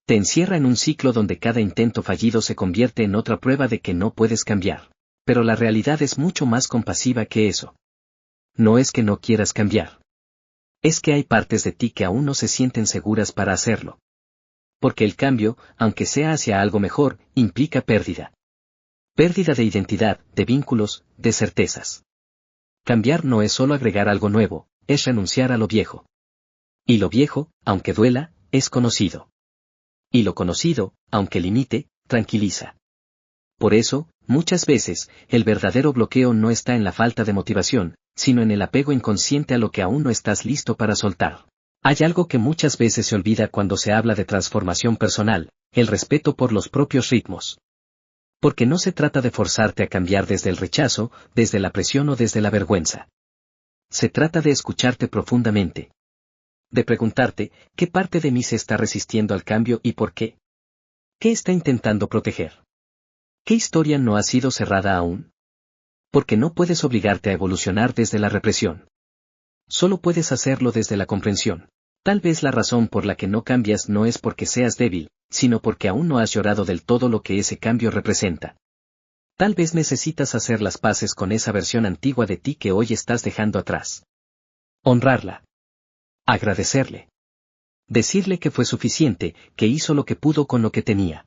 Te encierra en un ciclo donde cada intento fallido se convierte en otra prueba de que no puedes cambiar. Pero la realidad es mucho más compasiva que eso. No es que no quieras cambiar. Es que hay partes de ti que aún no se sienten seguras para hacerlo. Porque el cambio, aunque sea hacia algo mejor, implica pérdida. Pérdida de identidad, de vínculos, de certezas. Cambiar no es solo agregar algo nuevo, es renunciar a lo viejo. Y lo viejo, aunque duela, es conocido. Y lo conocido, aunque limite, tranquiliza. Por eso, muchas veces, el verdadero bloqueo no está en la falta de motivación, sino en el apego inconsciente a lo que aún no estás listo para soltar. Hay algo que muchas veces se olvida cuando se habla de transformación personal, el respeto por los propios ritmos. Porque no se trata de forzarte a cambiar desde el rechazo, desde la presión o desde la vergüenza. Se trata de escucharte profundamente. De preguntarte, ¿qué parte de mí se está resistiendo al cambio y por qué? ¿Qué está intentando proteger? ¿Qué historia no ha sido cerrada aún? Porque no puedes obligarte a evolucionar desde la represión. Solo puedes hacerlo desde la comprensión. Tal vez la razón por la que no cambias no es porque seas débil, sino porque aún no has llorado del todo lo que ese cambio representa. Tal vez necesitas hacer las paces con esa versión antigua de ti que hoy estás dejando atrás. Honrarla. Agradecerle. Decirle que fue suficiente, que hizo lo que pudo con lo que tenía.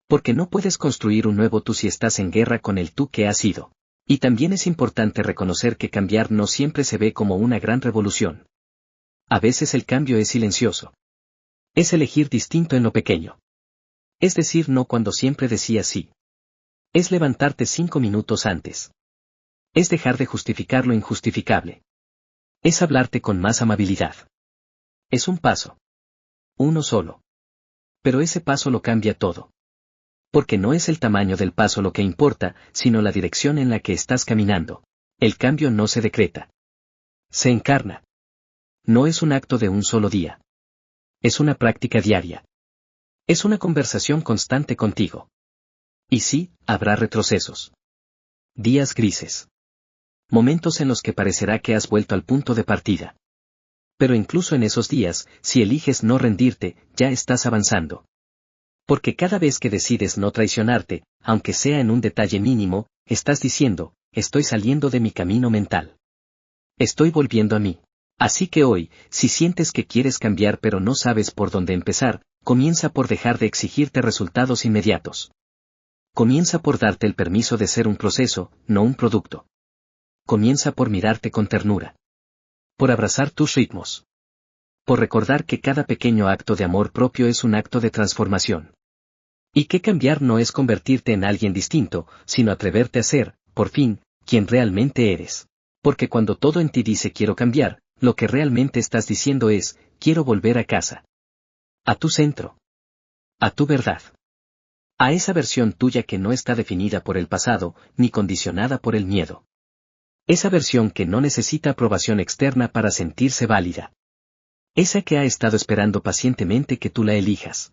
Porque no puedes construir un nuevo tú si estás en guerra con el tú que has sido. Y también es importante reconocer que cambiar no siempre se ve como una gran revolución. A veces el cambio es silencioso. Es elegir distinto en lo pequeño. Es decir no cuando siempre decías sí. Es levantarte 5 minutos antes. Es dejar de justificar lo injustificable. Es hablarte con más amabilidad. Es un paso. Uno solo. Pero ese paso lo cambia todo. Porque no es el tamaño del paso lo que importa, sino la dirección en la que estás caminando. El cambio no se decreta. Se encarna. No es un acto de un solo día. Es una práctica diaria. Es una conversación constante contigo. Y sí, habrá retrocesos. Días grises. Momentos en los que parecerá que has vuelto al punto de partida. Pero incluso en esos días, si eliges no rendirte, ya estás avanzando. Porque cada vez que decides no traicionarte, aunque sea en un detalle mínimo, estás diciendo, estoy saliendo de mi camino mental. Estoy volviendo a mí. Así que hoy, si sientes que quieres cambiar pero no sabes por dónde empezar, comienza por dejar de exigirte resultados inmediatos. Comienza por darte el permiso de ser un proceso, no un producto. Comienza por mirarte con ternura. Por abrazar tus ritmos. Por recordar que cada pequeño acto de amor propio es un acto de transformación. Y que cambiar no es convertirte en alguien distinto, sino atreverte a ser, por fin, quien realmente eres. Porque cuando todo en ti dice quiero cambiar, lo que realmente estás diciendo es, quiero volver a casa. A tu centro. A tu verdad. A esa versión tuya que no está definida por el pasado, ni condicionada por el miedo. Esa versión que no necesita aprobación externa para sentirse válida. Esa que ha estado esperando pacientemente que tú la elijas.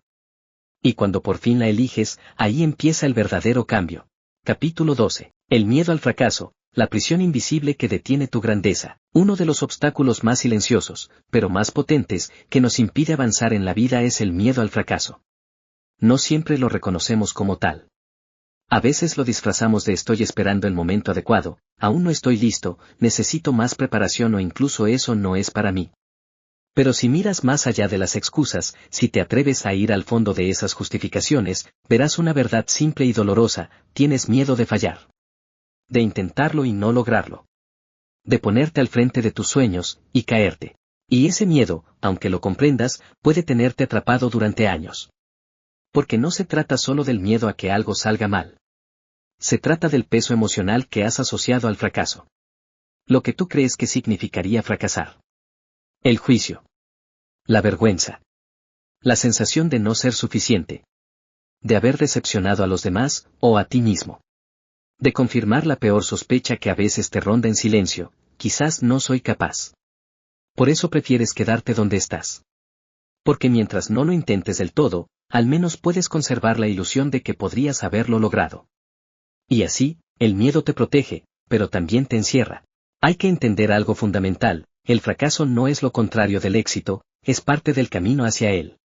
Y cuando por fin la eliges, ahí empieza el verdadero cambio. Capítulo 12. El miedo al fracaso, la prisión invisible que detiene tu grandeza. Uno de los obstáculos más silenciosos, pero más potentes, que nos impide avanzar en la vida es el miedo al fracaso. No siempre lo reconocemos como tal. A veces lo disfrazamos de estoy esperando el momento adecuado, aún no estoy listo, necesito más preparación o incluso eso no es para mí. Pero si miras más allá de las excusas, si te atreves a ir al fondo de esas justificaciones, verás una verdad simple y dolorosa, tienes miedo de fallar. De intentarlo y no lograrlo. De ponerte al frente de tus sueños, y caerte. Y ese miedo, aunque lo comprendas, puede tenerte atrapado durante años. Porque no se trata solo del miedo a que algo salga mal. Se trata del peso emocional que has asociado al fracaso. Lo que tú crees que significaría fracasar. El juicio. La vergüenza. La sensación de no ser suficiente. De haber decepcionado a los demás, o a ti mismo. De confirmar la peor sospecha que a veces te ronda en silencio, quizás no soy capaz. Por eso prefieres quedarte donde estás. Porque mientras no lo intentes del todo, al menos puedes conservar la ilusión de que podrías haberlo logrado. Y así, el miedo te protege, pero también te encierra. Hay que entender algo fundamental, el fracaso no es lo contrario del éxito, es parte del camino hacia él.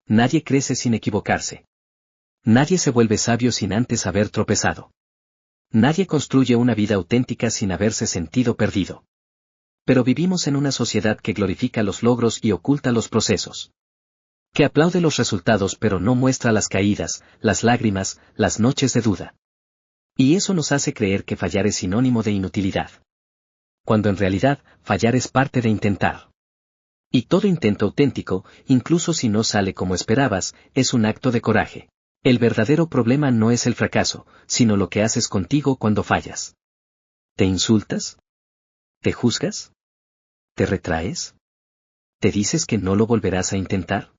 Nadie crece sin equivocarse. Nadie se vuelve sabio sin antes haber tropezado. Nadie construye una vida auténtica sin haberse sentido perdido. Pero vivimos en una sociedad que glorifica los logros y oculta los procesos. Que aplaude los resultados pero no muestra las caídas, las lágrimas, las noches de duda. Y eso nos hace creer que fallar es sinónimo de inutilidad. Cuando en realidad, fallar es parte de intentar. Y todo intento auténtico, incluso si no sale como esperabas, es un acto de coraje. El verdadero problema no es el fracaso, sino lo que haces contigo cuando fallas. ¿Te insultas? ¿Te juzgas? ¿Te retraes? ¿Te dices que no lo volverás a intentar?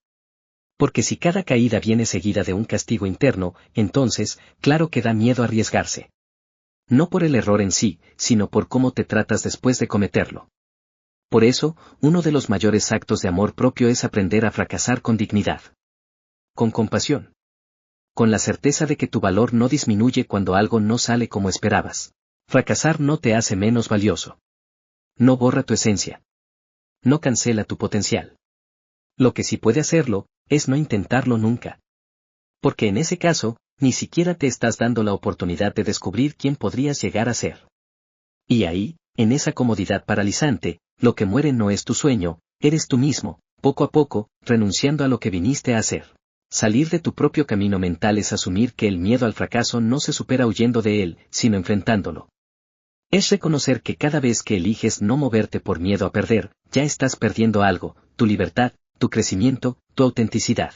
Porque si cada caída viene seguida de un castigo interno, entonces, claro que da miedo arriesgarse. No por el error en sí, sino por cómo te tratas después de cometerlo. Por eso, uno de los mayores actos de amor propio es aprender a fracasar con dignidad. Con compasión. Con la certeza de que tu valor no disminuye cuando algo no sale como esperabas. Fracasar no te hace menos valioso. No borra tu esencia. No cancela tu potencial. Lo que sí puede hacerlo, es no intentarlo nunca. Porque en ese caso, ni siquiera te estás dando la oportunidad de descubrir quién podrías llegar a ser. Y ahí, en esa comodidad paralizante, lo que muere no es tu sueño, eres tú mismo, poco a poco, renunciando a lo que viniste a hacer. Salir de tu propio camino mental es asumir que el miedo al fracaso no se supera huyendo de él, sino enfrentándolo. Es reconocer que cada vez que eliges no moverte por miedo a perder, ya estás perdiendo algo, tu libertad, tu crecimiento, tu autenticidad.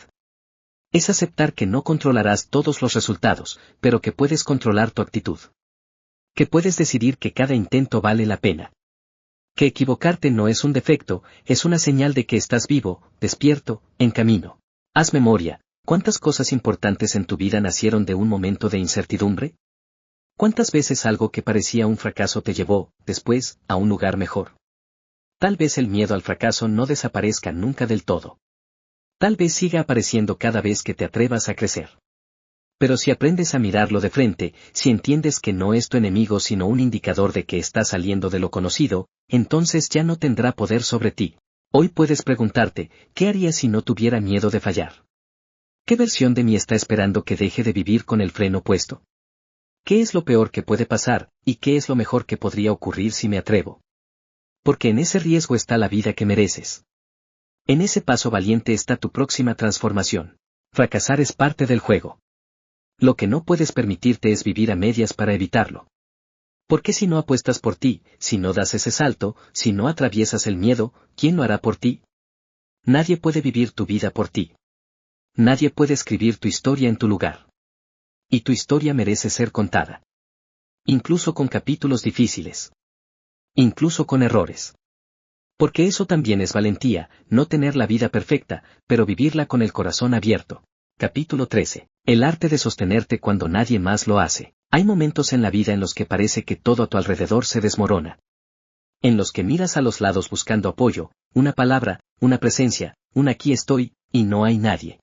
Es aceptar que no controlarás todos los resultados, pero que puedes controlar tu actitud. Que puedes decidir que cada intento vale la pena. Que equivocarte no es un defecto, es una señal de que estás vivo, despierto, en camino. Haz memoria, ¿cuántas cosas importantes en tu vida nacieron de un momento de incertidumbre? ¿Cuántas veces algo que parecía un fracaso te llevó, después, a un lugar mejor? Tal vez el miedo al fracaso no desaparezca nunca del todo. Tal vez siga apareciendo cada vez que te atrevas a crecer. Pero si aprendes a mirarlo de frente, si entiendes que no es tu enemigo sino un indicador de que estás saliendo de lo conocido, entonces ya no tendrá poder sobre ti. Hoy puedes preguntarte, ¿qué haría si no tuviera miedo de fallar? ¿Qué versión de mí está esperando que deje de vivir con el freno puesto? ¿Qué es lo peor que puede pasar, y qué es lo mejor que podría ocurrir si me atrevo? Porque en ese riesgo está la vida que mereces. En ese paso valiente está tu próxima transformación. Fracasar es parte del juego. Lo que no puedes permitirte es vivir a medias para evitarlo. Porque si no apuestas por ti, si no das ese salto, si no atraviesas el miedo, ¿quién lo hará por ti? Nadie puede vivir tu vida por ti. Nadie puede escribir tu historia en tu lugar. Y tu historia merece ser contada. Incluso con capítulos difíciles. Incluso con errores. Porque eso también es valentía, no tener la vida perfecta, pero vivirla con el corazón abierto. Capítulo 13. El arte de sostenerte cuando nadie más lo hace. Hay momentos en la vida en los que parece que todo a tu alrededor se desmorona. En los que miras a los lados buscando apoyo, una palabra, una presencia, un aquí estoy, y no hay nadie.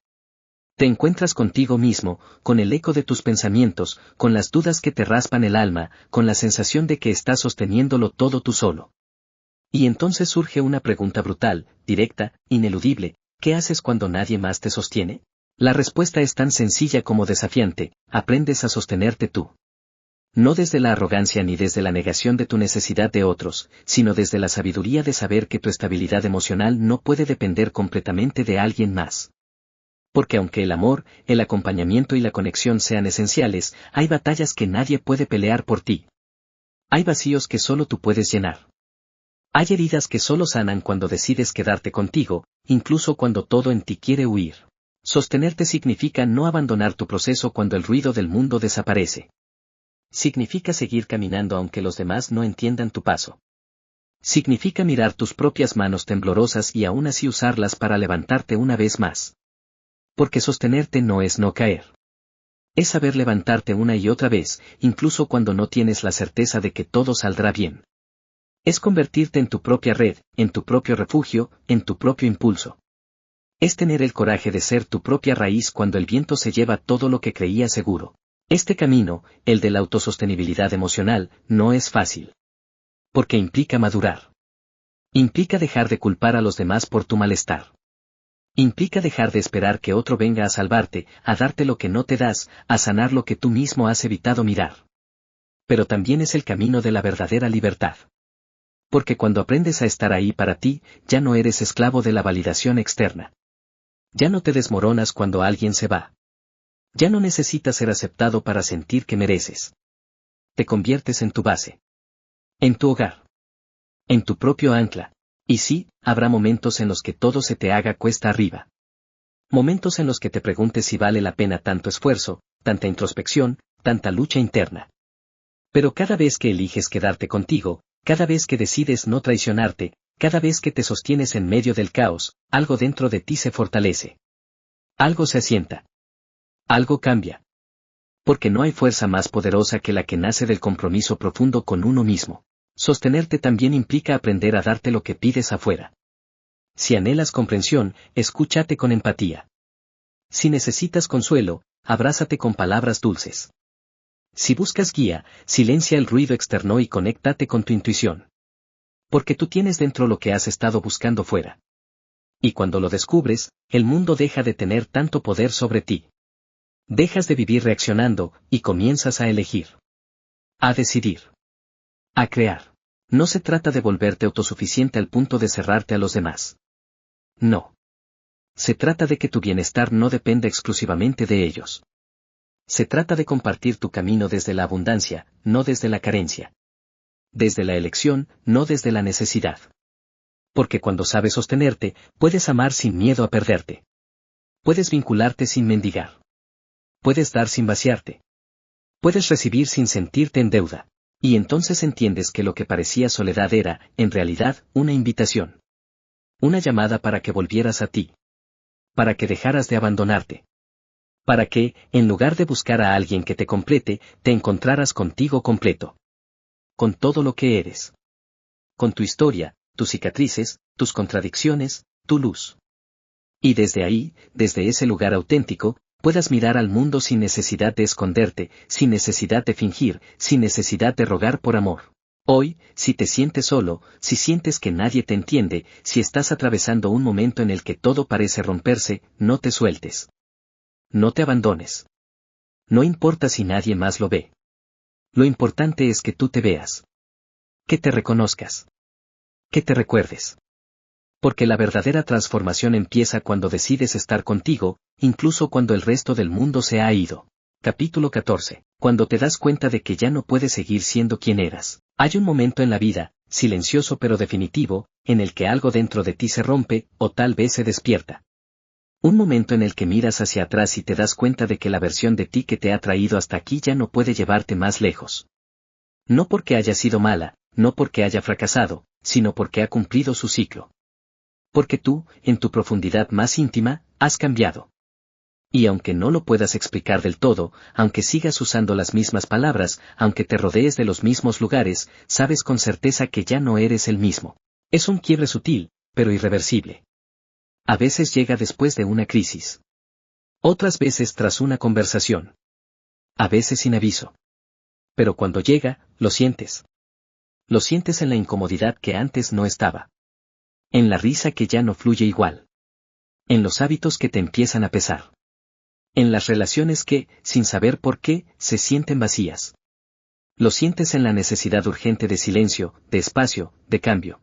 Te encuentras contigo mismo, con el eco de tus pensamientos, con las dudas que te raspan el alma, con la sensación de que estás sosteniéndolo todo tú solo. Y entonces surge una pregunta brutal, directa, ineludible, ¿qué haces cuando nadie más te sostiene? La respuesta es tan sencilla como desafiante, aprendes a sostenerte tú. No desde la arrogancia ni desde la negación de tu necesidad de otros, sino desde la sabiduría de saber que tu estabilidad emocional no puede depender completamente de alguien más. Porque aunque el amor, el acompañamiento y la conexión sean esenciales, hay batallas que nadie puede pelear por ti. Hay vacíos que solo tú puedes llenar. Hay heridas que solo sanan cuando decides quedarte contigo, incluso cuando todo en ti quiere huir. Sostenerte significa no abandonar tu proceso cuando el ruido del mundo desaparece. Significa seguir caminando aunque los demás no entiendan tu paso. Significa mirar tus propias manos temblorosas y aún así usarlas para levantarte una vez más. Porque sostenerte no es no caer. Es saber levantarte una y otra vez, incluso cuando no tienes la certeza de que todo saldrá bien. Es convertirte en tu propia red, en tu propio refugio, en tu propio impulso. Es tener el coraje de ser tu propia raíz cuando el viento se lleva todo lo que creías seguro. Este camino, el de la autosostenibilidad emocional, no es fácil. Porque implica madurar. Implica dejar de culpar a los demás por tu malestar. Implica dejar de esperar que otro venga a salvarte, a darte lo que no te das, a sanar lo que tú mismo has evitado mirar. Pero también es el camino de la verdadera libertad. Porque cuando aprendes a estar ahí para ti, ya no eres esclavo de la validación externa. Ya no te desmoronas cuando alguien se va. Ya no necesitas ser aceptado para sentir que mereces. Te conviertes en tu base. En tu hogar. En tu propio ancla. Y sí, habrá momentos en los que todo se te haga cuesta arriba. Momentos en los que te preguntes si vale la pena tanto esfuerzo, tanta introspección, tanta lucha interna. Pero cada vez que eliges quedarte contigo, cada vez que decides no traicionarte, cada vez que te sostienes en medio del caos, algo dentro de ti se fortalece. Algo se asienta. Algo cambia. Porque no hay fuerza más poderosa que la que nace del compromiso profundo con uno mismo. Sostenerte también implica aprender a darte lo que pides afuera. Si anhelas comprensión, escúchate con empatía. Si necesitas consuelo, abrázate con palabras dulces. Si buscas guía, silencia el ruido externo y conéctate con tu intuición. Porque tú tienes dentro lo que has estado buscando fuera. Y cuando lo descubres, el mundo deja de tener tanto poder sobre ti. Dejas de vivir reaccionando, y comienzas a elegir. A decidir. A crear. No se trata de volverte autosuficiente al punto de cerrarte a los demás. No. Se trata de que tu bienestar no dependa exclusivamente de ellos. Se trata de compartir tu camino desde la abundancia, no desde la carencia. Desde la elección, no desde la necesidad. Porque cuando sabes sostenerte, puedes amar sin miedo a perderte. Puedes vincularte sin mendigar. Puedes dar sin vaciarte. Puedes recibir sin sentirte en deuda. Y entonces entiendes que lo que parecía soledad era, en realidad, una invitación. Una llamada para que volvieras a ti. Para que dejaras de abandonarte. Para que, en lugar de buscar a alguien que te complete, te encontraras contigo completo. Con todo lo que eres. Con tu historia, tus cicatrices, tus contradicciones, tu luz. Y desde ahí, desde ese lugar auténtico, puedas mirar al mundo sin necesidad de esconderte, sin necesidad de fingir, sin necesidad de rogar por amor. Hoy, si te sientes solo, si sientes que nadie te entiende, si estás atravesando un momento en el que todo parece romperse, no te sueltes. No te abandones. No importa si nadie más lo ve. Lo importante es que tú te veas. Que te reconozcas. Que te recuerdes. Porque la verdadera transformación empieza cuando decides estar contigo, incluso cuando el resto del mundo se ha ido. Capítulo 14. Cuando te das cuenta de que ya no puedes seguir siendo quien eras. Hay un momento en la vida, silencioso pero definitivo, en el que algo dentro de ti se rompe, o tal vez se despierta. Un momento en el que miras hacia atrás y te das cuenta de que la versión de ti que te ha traído hasta aquí ya no puede llevarte más lejos. No porque haya sido mala, no porque haya fracasado, sino porque ha cumplido su ciclo. Porque tú, en tu profundidad más íntima, has cambiado. Y aunque no lo puedas explicar del todo, aunque sigas usando las mismas palabras, aunque te rodees de los mismos lugares, sabes con certeza que ya no eres el mismo. Es un quiebre sutil, pero irreversible. A veces llega después de una crisis. Otras veces tras una conversación. A veces sin aviso. Pero cuando llega, lo sientes. Lo sientes en la incomodidad que antes no estaba. En la risa que ya no fluye igual. En los hábitos que te empiezan a pesar. En las relaciones que, sin saber por qué, se sienten vacías. Lo sientes en la necesidad urgente de silencio, de espacio, de cambio.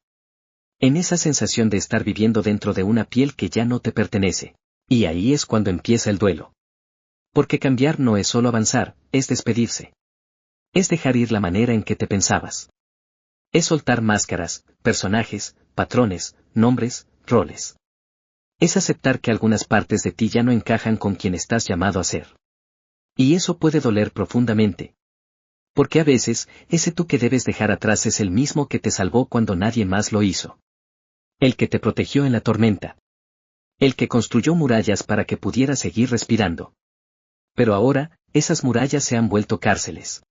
En esa sensación de estar viviendo dentro de una piel que ya no te pertenece. Y ahí es cuando empieza el duelo. Porque cambiar no es solo avanzar, es despedirse. Es dejar ir la manera en que te pensabas. Es soltar máscaras, personajes, patrones, nombres, roles. Es aceptar que algunas partes de ti ya no encajan con quien estás llamado a ser. Y eso puede doler profundamente. Porque a veces, ese tú que debes dejar atrás es el mismo que te salvó cuando nadie más lo hizo. El que te protegió en la tormenta. El que construyó murallas para que pudieras seguir respirando. Pero ahora, esas murallas se han vuelto cárceles.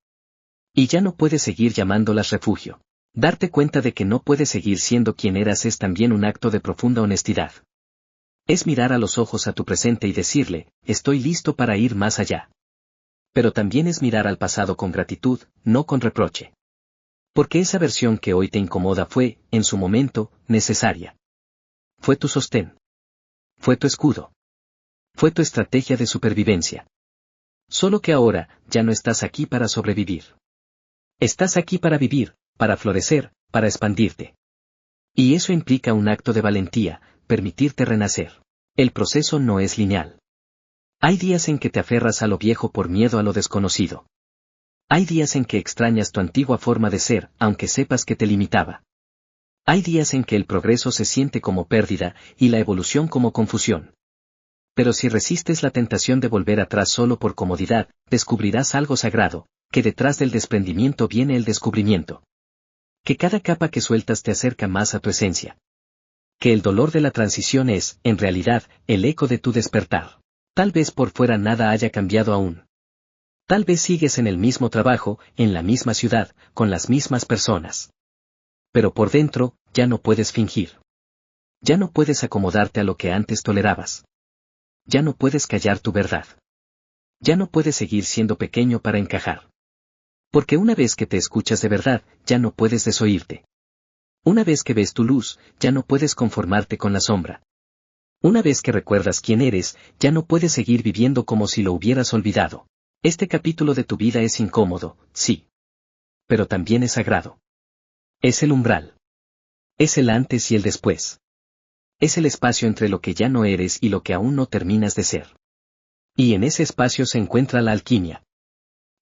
Y ya no puedes seguir llamándolas refugio. Darte cuenta de que no puedes seguir siendo quien eras es también un acto de profunda honestidad. Es mirar a los ojos a tu presente y decirle, estoy listo para ir más allá. Pero también es mirar al pasado con gratitud, no con reproche. Porque esa versión que hoy te incomoda fue, en su momento, necesaria. Fue tu sostén. Fue tu escudo. Fue tu estrategia de supervivencia. Solo que ahora, ya no estás aquí para sobrevivir. Estás aquí para vivir, para florecer, para expandirte. Y eso implica un acto de valentía, permitirte renacer. El proceso no es lineal. Hay días en que te aferras a lo viejo por miedo a lo desconocido. Hay días en que extrañas tu antigua forma de ser, aunque sepas que te limitaba. Hay días en que el progreso se siente como pérdida, y la evolución como confusión. Pero si resistes la tentación de volver atrás solo por comodidad, descubrirás algo sagrado, que detrás del desprendimiento viene el descubrimiento. Que cada capa que sueltas te acerca más a tu esencia. Que el dolor de la transición es, en realidad, el eco de tu despertar. Tal vez por fuera nada haya cambiado aún. Tal vez sigues en el mismo trabajo, en la misma ciudad, con las mismas personas. Pero por dentro, ya no puedes fingir. Ya no puedes acomodarte a lo que antes tolerabas. Ya no puedes callar tu verdad. Ya no puedes seguir siendo pequeño para encajar. Porque una vez que te escuchas de verdad, ya no puedes desoírte. Una vez que ves tu luz, ya no puedes conformarte con la sombra. Una vez que recuerdas quién eres, ya no puedes seguir viviendo como si lo hubieras olvidado. Este capítulo de tu vida es incómodo, sí. Pero también es sagrado. Es el umbral. Es el antes y el después. Es el espacio entre lo que ya no eres y lo que aún no terminas de ser. Y en ese espacio se encuentra la alquimia.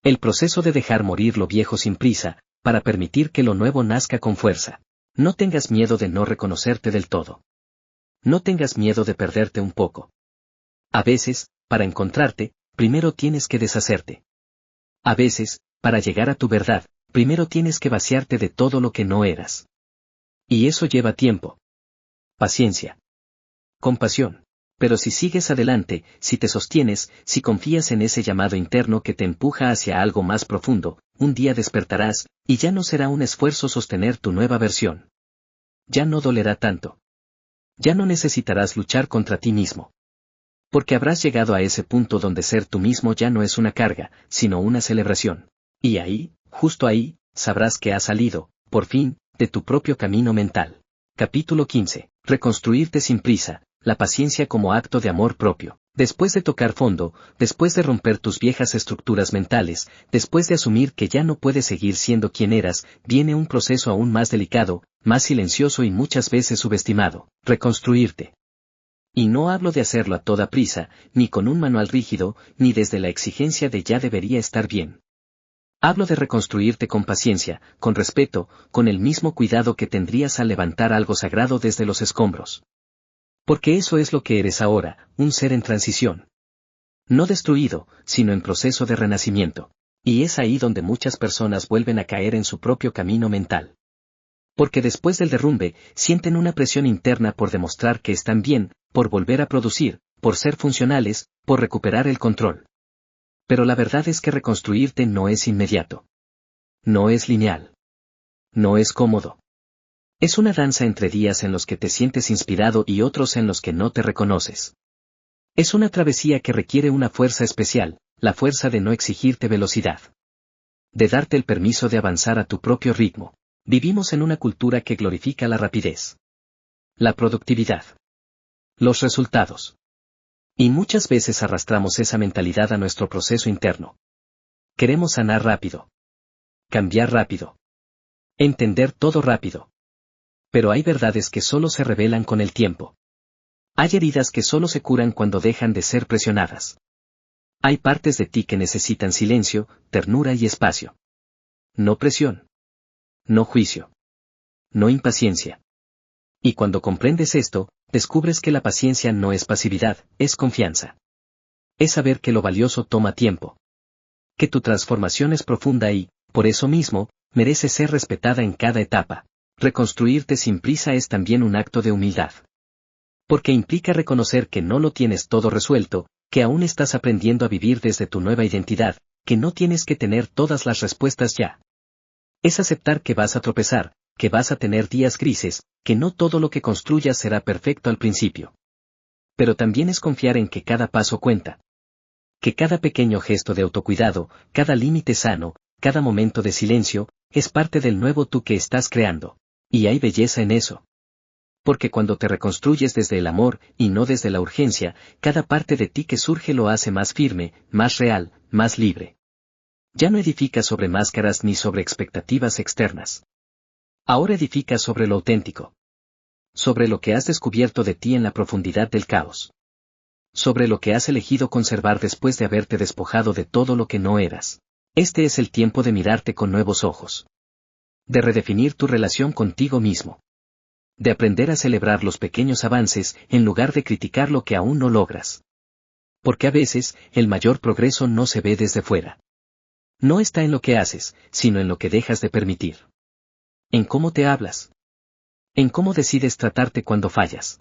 El proceso de dejar morir lo viejo sin prisa, para permitir que lo nuevo nazca con fuerza. No tengas miedo de no reconocerte del todo. No tengas miedo de perderte un poco. A veces, para encontrarte, primero tienes que deshacerte. A veces, para llegar a tu verdad, primero tienes que vaciarte de todo lo que no eras. Y eso lleva tiempo. Paciencia. Compasión. Pero si sigues adelante, si te sostienes, si confías en ese llamado interno que te empuja hacia algo más profundo, un día despertarás, y ya no será un esfuerzo sostener tu nueva versión. Ya no dolerá tanto. Ya no necesitarás luchar contra ti mismo. Porque habrás llegado a ese punto donde ser tú mismo ya no es una carga, sino una celebración. Y ahí, justo ahí, sabrás que has salido, por fin, de tu propio camino mental. Capítulo 15. Reconstruirte sin prisa, la paciencia como acto de amor propio. Después de tocar fondo, después de romper tus viejas estructuras mentales, después de asumir que ya no puedes seguir siendo quien eras, viene un proceso aún más delicado, más silencioso y muchas veces subestimado: reconstruirte. Y no hablo de hacerlo a toda prisa, ni con un manual rígido, ni desde la exigencia de ya debería estar bien. Hablo de reconstruirte con paciencia, con respeto, con el mismo cuidado que tendrías al levantar algo sagrado desde los escombros. Porque eso es lo que eres ahora, un ser en transición. No destruido, sino en proceso de renacimiento. Y es ahí donde muchas personas vuelven a caer en su propio camino mental. Porque después del derrumbe, sienten una presión interna por demostrar que están bien, por volver a producir, por ser funcionales, por recuperar el control. Pero la verdad es que reconstruirte no es inmediato. No es lineal. No es cómodo. Es una danza entre días en los que te sientes inspirado y otros en los que no te reconoces. Es una travesía que requiere una fuerza especial, la fuerza de no exigirte velocidad. De darte el permiso de avanzar a tu propio ritmo. Vivimos en una cultura que glorifica la rapidez. La productividad. Los resultados. Y muchas veces arrastramos esa mentalidad a nuestro proceso interno. Queremos sanar rápido. Cambiar rápido. Entender todo rápido. Pero hay verdades que solo se revelan con el tiempo. Hay heridas que solo se curan cuando dejan de ser presionadas. Hay partes de ti que necesitan silencio, ternura y espacio. No presión. No juicio. No impaciencia. Y cuando comprendes esto, descubres que la paciencia no es pasividad, es confianza. Es saber que lo valioso toma tiempo. Que tu transformación es profunda y, por eso mismo, merece ser respetada en cada etapa. Reconstruirte sin prisa es también un acto de humildad. Porque implica reconocer que no lo tienes todo resuelto, que aún estás aprendiendo a vivir desde tu nueva identidad, que no tienes que tener todas las respuestas ya. Es aceptar que vas a tropezar, que vas a tener días grises, que no todo lo que construyas será perfecto al principio. Pero también es confiar en que cada paso cuenta. Que cada pequeño gesto de autocuidado, cada límite sano, cada momento de silencio, es parte del nuevo tú que estás creando. Y hay belleza en eso. Porque cuando te reconstruyes desde el amor, y no desde la urgencia, cada parte de ti que surge lo hace más firme, más real, más libre. Ya no edificas sobre máscaras ni sobre expectativas externas. Ahora edificas sobre lo auténtico. Sobre lo que has descubierto de ti en la profundidad del caos. Sobre lo que has elegido conservar después de haberte despojado de todo lo que no eras. Este es el tiempo de mirarte con nuevos ojos. De redefinir tu relación contigo mismo. De aprender a celebrar los pequeños avances en lugar de criticar lo que aún no logras. Porque a veces, el mayor progreso no se ve desde fuera. No está en lo que haces, sino en lo que dejas de permitir. En cómo te hablas. En cómo decides tratarte cuando fallas.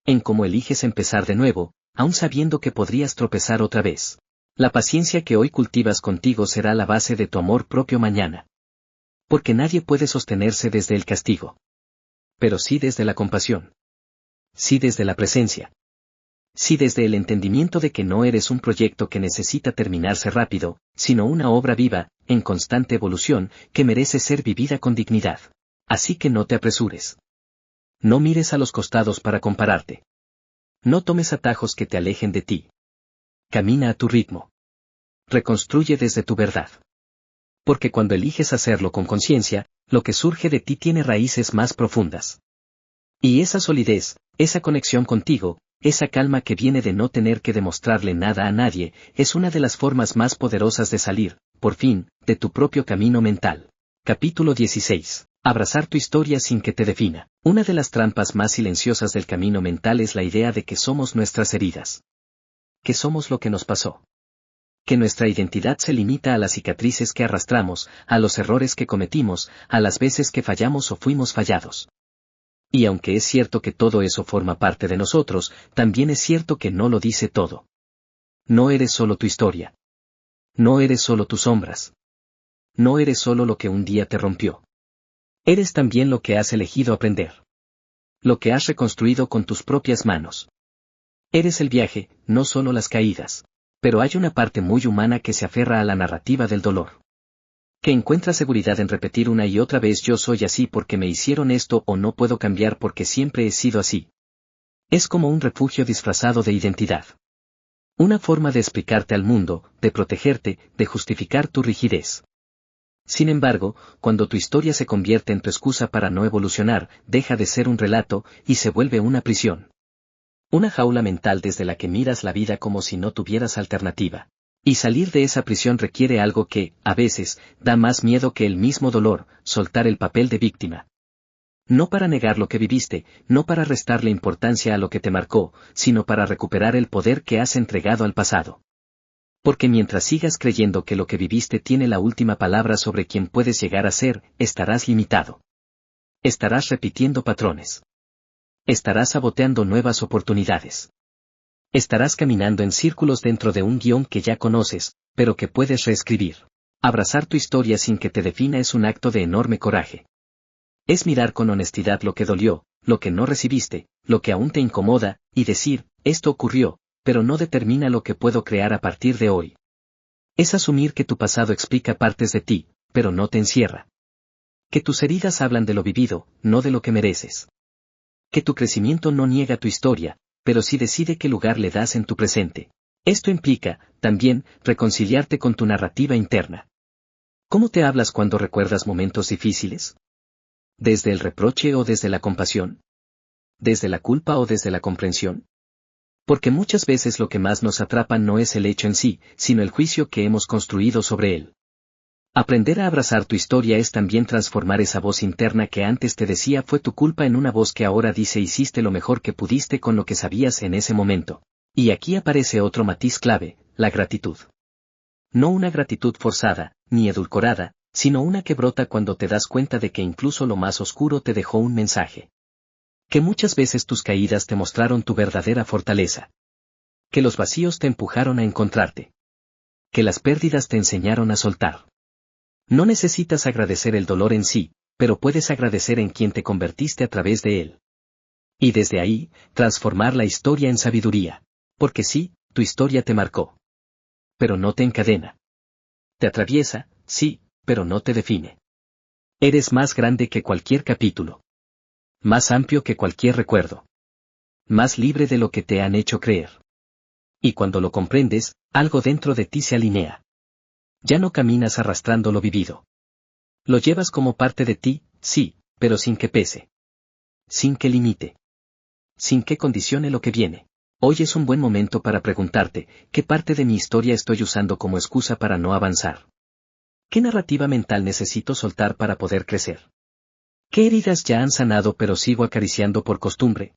En cómo eliges empezar de nuevo, aun sabiendo que podrías tropezar otra vez. La paciencia que hoy cultivas contigo será la base de tu amor propio mañana. Porque nadie puede sostenerse desde el castigo. Pero sí desde la compasión. Sí desde la presencia. Sí desde el entendimiento de que no eres un proyecto que necesita terminarse rápido, sino una obra viva, en constante evolución, que merece ser vivida con dignidad. Así que no te apresures. No mires a los costados para compararte. No tomes atajos que te alejen de ti. Camina a tu ritmo. Reconstruye desde tu verdad. Porque cuando eliges hacerlo con conciencia, lo que surge de ti tiene raíces más profundas. Y esa solidez, esa conexión contigo, esa calma que viene de no tener que demostrarle nada a nadie, es una de las formas más poderosas de salir, por fin, de tu propio camino mental. Capítulo 16. Abrazar tu historia sin que te defina. Una de las trampas más silenciosas del camino mental es la idea de que somos nuestras heridas. Que somos lo que nos pasó. que nuestra identidad se limita a las cicatrices que arrastramos, a los errores que cometimos, a las veces que fallamos o fuimos fallados. Y aunque es cierto que todo eso forma parte de nosotros, también es cierto que no lo dice todo. No eres solo tu historia. No eres solo tus sombras. No eres solo lo que un día te rompió. Eres también lo que has elegido aprender. Lo que has reconstruido con tus propias manos. Eres el viaje, no solo las caídas. Pero hay una parte muy humana que se aferra a la narrativa del dolor. Que encuentra seguridad en repetir una y otra vez: yo soy así porque me hicieron esto, o no puedo cambiar porque siempre he sido así. Es como un refugio disfrazado de identidad. Una forma de explicarte al mundo, de protegerte, de justificar tu rigidez. Sin embargo, cuando tu historia se convierte en tu excusa para no evolucionar, deja de ser un relato y se vuelve una prisión. Una jaula mental desde la que miras la vida como si no tuvieras alternativa. Y salir de esa prisión requiere algo que, a veces, da más miedo que el mismo dolor: soltar el papel de víctima. No para negar lo que viviste, no para restarle importancia a lo que te marcó, sino para recuperar el poder que has entregado al pasado. Porque mientras sigas creyendo que lo que viviste tiene la última palabra sobre quién puedes llegar a ser, estarás limitado. Estarás repitiendo patrones. Estarás saboteando nuevas oportunidades. Estarás caminando en círculos dentro de un guión que ya conoces, pero que puedes reescribir. Abrazar tu historia sin que te defina es un acto de enorme coraje. Es mirar con honestidad lo que dolió, lo que no recibiste, lo que aún te incomoda, y decir: esto ocurrió, pero no determina lo que puedo crear a partir de hoy. Es asumir que tu pasado explica partes de ti, pero no te encierra. Que tus heridas hablan de lo vivido, no de lo que mereces. Que tu crecimiento no niega tu historia, pero sí decide qué lugar le das en tu presente. Esto implica, también, reconciliarte con tu narrativa interna. ¿Cómo te hablas cuando recuerdas momentos difíciles? ¿Desde el reproche o desde la compasión? ¿Desde la culpa o desde la comprensión? Porque muchas veces lo que más nos atrapa no es el hecho en sí, sino el juicio que hemos construido sobre él. Aprender a abrazar tu historia es también transformar esa voz interna que antes te decía fue tu culpa en una voz que ahora dice: hiciste lo mejor que pudiste con lo que sabías en ese momento. Y aquí aparece otro matiz clave: la gratitud. No una gratitud forzada, ni edulcorada, sino una que brota cuando te das cuenta de que incluso lo más oscuro te dejó un mensaje. Que muchas veces tus caídas te mostraron tu verdadera fortaleza. Que los vacíos te empujaron a encontrarte. Que las pérdidas te enseñaron a soltar. No necesitas agradecer el dolor en sí, pero puedes agradecer en quien te convertiste a través de él. Y desde ahí, transformar la historia en sabiduría. Porque sí, tu historia te marcó. Pero no te encadena. Te atraviesa, sí, pero no te define. Eres más grande que cualquier capítulo. Más amplio que cualquier recuerdo. Más libre de lo que te han hecho creer. Y cuando lo comprendes, algo dentro de ti se alinea. Ya no caminas arrastrando lo vivido. Lo llevas como parte de ti, sí, pero sin que pese. Sin que limite. Sin que condicione lo que viene. Hoy es un buen momento para preguntarte: ¿qué parte de mi historia estoy usando como excusa para no avanzar? ¿Qué narrativa mental necesito soltar para poder crecer? ¿Qué heridas ya han sanado pero sigo acariciando por costumbre?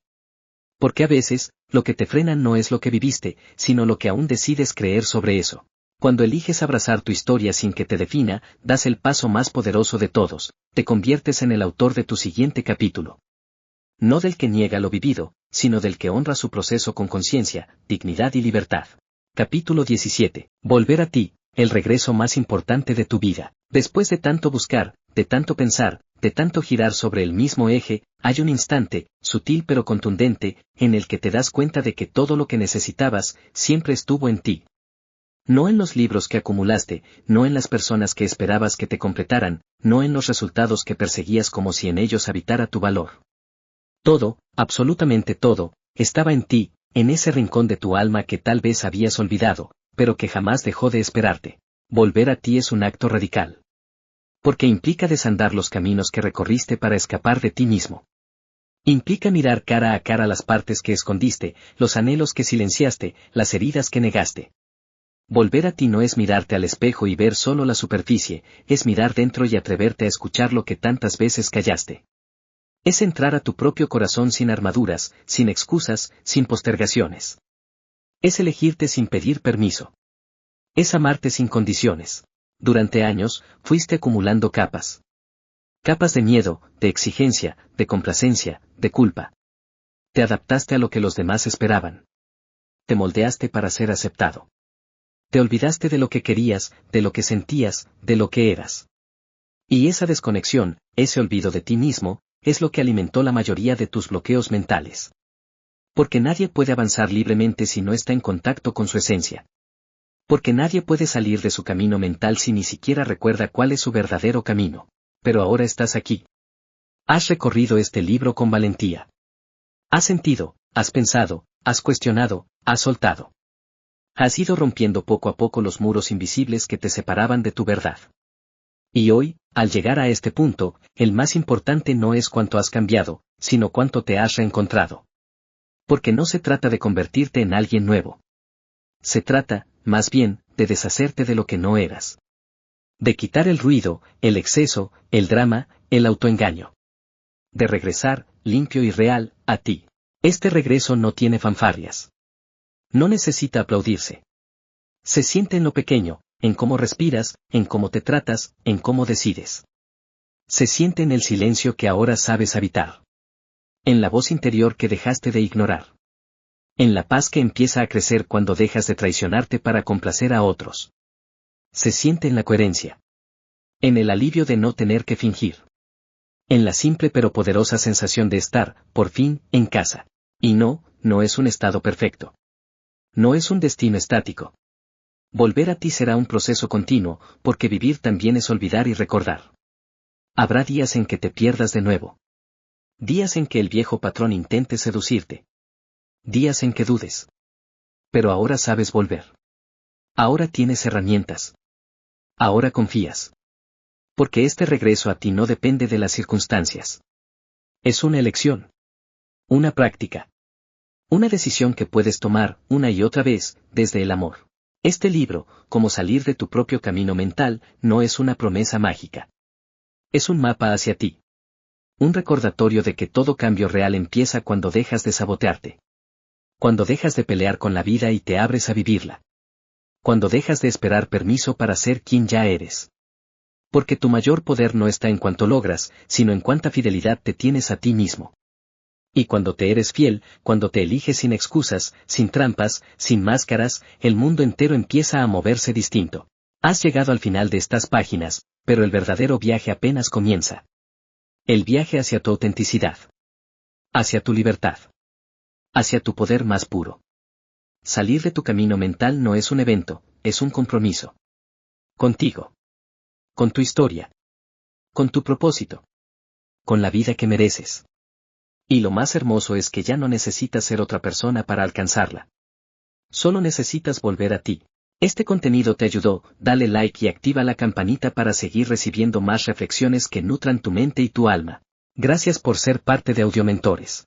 Porque a veces, lo que te frena no es lo que viviste, sino lo que aún decides creer sobre eso. Cuando eliges abrazar tu historia sin que te defina, das el paso más poderoso de todos: te conviertes en el autor de tu siguiente capítulo. No del que niega lo vivido, sino del que honra su proceso con conciencia, dignidad y libertad. Capítulo 17. Volver a ti, el regreso más importante de tu vida. Después de tanto buscar, de tanto pensar, de tanto girar sobre el mismo eje, hay un instante, sutil pero contundente, en el que te das cuenta de que todo lo que necesitabas, siempre estuvo en ti. No en los libros que acumulaste, no en las personas que esperabas que te completaran, no en los resultados que perseguías como si en ellos habitara tu valor. Todo, absolutamente todo, estaba en ti, en ese rincón de tu alma que tal vez habías olvidado, pero que jamás dejó de esperarte. Volver a ti es un acto radical. Porque implica desandar los caminos que recorriste para escapar de ti mismo. Implica mirar cara a cara las partes que escondiste, los anhelos que silenciaste, las heridas que negaste. Volver a ti no es mirarte al espejo y ver solo la superficie, es mirar dentro y atreverte a escuchar lo que tantas veces callaste. Es entrar a tu propio corazón sin armaduras, sin excusas, sin postergaciones. Es elegirte sin pedir permiso. Es amarte sin condiciones. Durante años, fuiste acumulando capas. Capas de miedo, de exigencia, de complacencia, de culpa. Te adaptaste a lo que los demás esperaban. Te moldeaste para ser aceptado. Te olvidaste de lo que querías, de lo que sentías, de lo que eras. Y esa desconexión, ese olvido de ti mismo, es lo que alimentó la mayoría de tus bloqueos mentales. Porque nadie puede avanzar libremente si no está en contacto con su esencia. Porque nadie puede salir de su camino mental si ni siquiera recuerda cuál es su verdadero camino. Pero ahora estás aquí. Has recorrido este libro con valentía. Has sentido, has pensado, has cuestionado, has soltado. Has ido rompiendo poco a poco los muros invisibles que te separaban de tu verdad. Y hoy, al llegar a este punto, el más importante no es cuánto has cambiado, sino cuánto te has reencontrado. Porque no se trata de convertirte en alguien nuevo. Se trata, más bien, de deshacerte de lo que no eras. De quitar el ruido, el exceso, el drama, el autoengaño. De regresar, limpio y real, a ti. Este regreso no tiene fanfarrias. No necesita aplaudirse. Se siente en lo pequeño, en cómo respiras, en cómo te tratas, en cómo decides. Se siente en el silencio que ahora sabes habitar. En la voz interior que dejaste de ignorar. En la paz que empieza a crecer cuando dejas de traicionarte para complacer a otros. Se siente en la coherencia. En el alivio de no tener que fingir. En la simple pero poderosa sensación de estar, por fin, en casa. Y no, no es un estado perfecto. No es un destino estático. Volver a ti será un proceso continuo, porque vivir también es olvidar y recordar. Habrá días en que te pierdas de nuevo. Días en que el viejo patrón intente seducirte. Días en que dudes. Pero ahora sabes volver. Ahora tienes herramientas. Ahora confías. Porque este regreso a ti no depende de las circunstancias. Es una elección. Una práctica. Una decisión que puedes tomar, una y otra vez, desde el amor. Este libro, Cómo salir de tu propio camino mental, no es una promesa mágica. Es un mapa hacia ti. Un recordatorio de que todo cambio real empieza cuando dejas de sabotearte. Cuando dejas de pelear con la vida y te abres a vivirla. Cuando dejas de esperar permiso para ser quien ya eres. Porque tu mayor poder no está en cuánto logras, sino en cuánta fidelidad te tienes a ti mismo. Y cuando te eres fiel, cuando te eliges sin excusas, sin trampas, sin máscaras, el mundo entero empieza a moverse distinto. Has llegado al final de estas páginas, pero el verdadero viaje apenas comienza. El viaje hacia tu autenticidad. Hacia tu libertad. Hacia tu poder más puro. Salir de tu camino mental no es un evento, es un compromiso. Contigo. Con tu historia. Con tu propósito. Con la vida que mereces. Y lo más hermoso es que ya no necesitas ser otra persona para alcanzarla. Solo necesitas volver a ti. Este contenido te ayudó, dale like y activa la campanita para seguir recibiendo más reflexiones que nutran tu mente y tu alma. Gracias por ser parte de Audiomentores.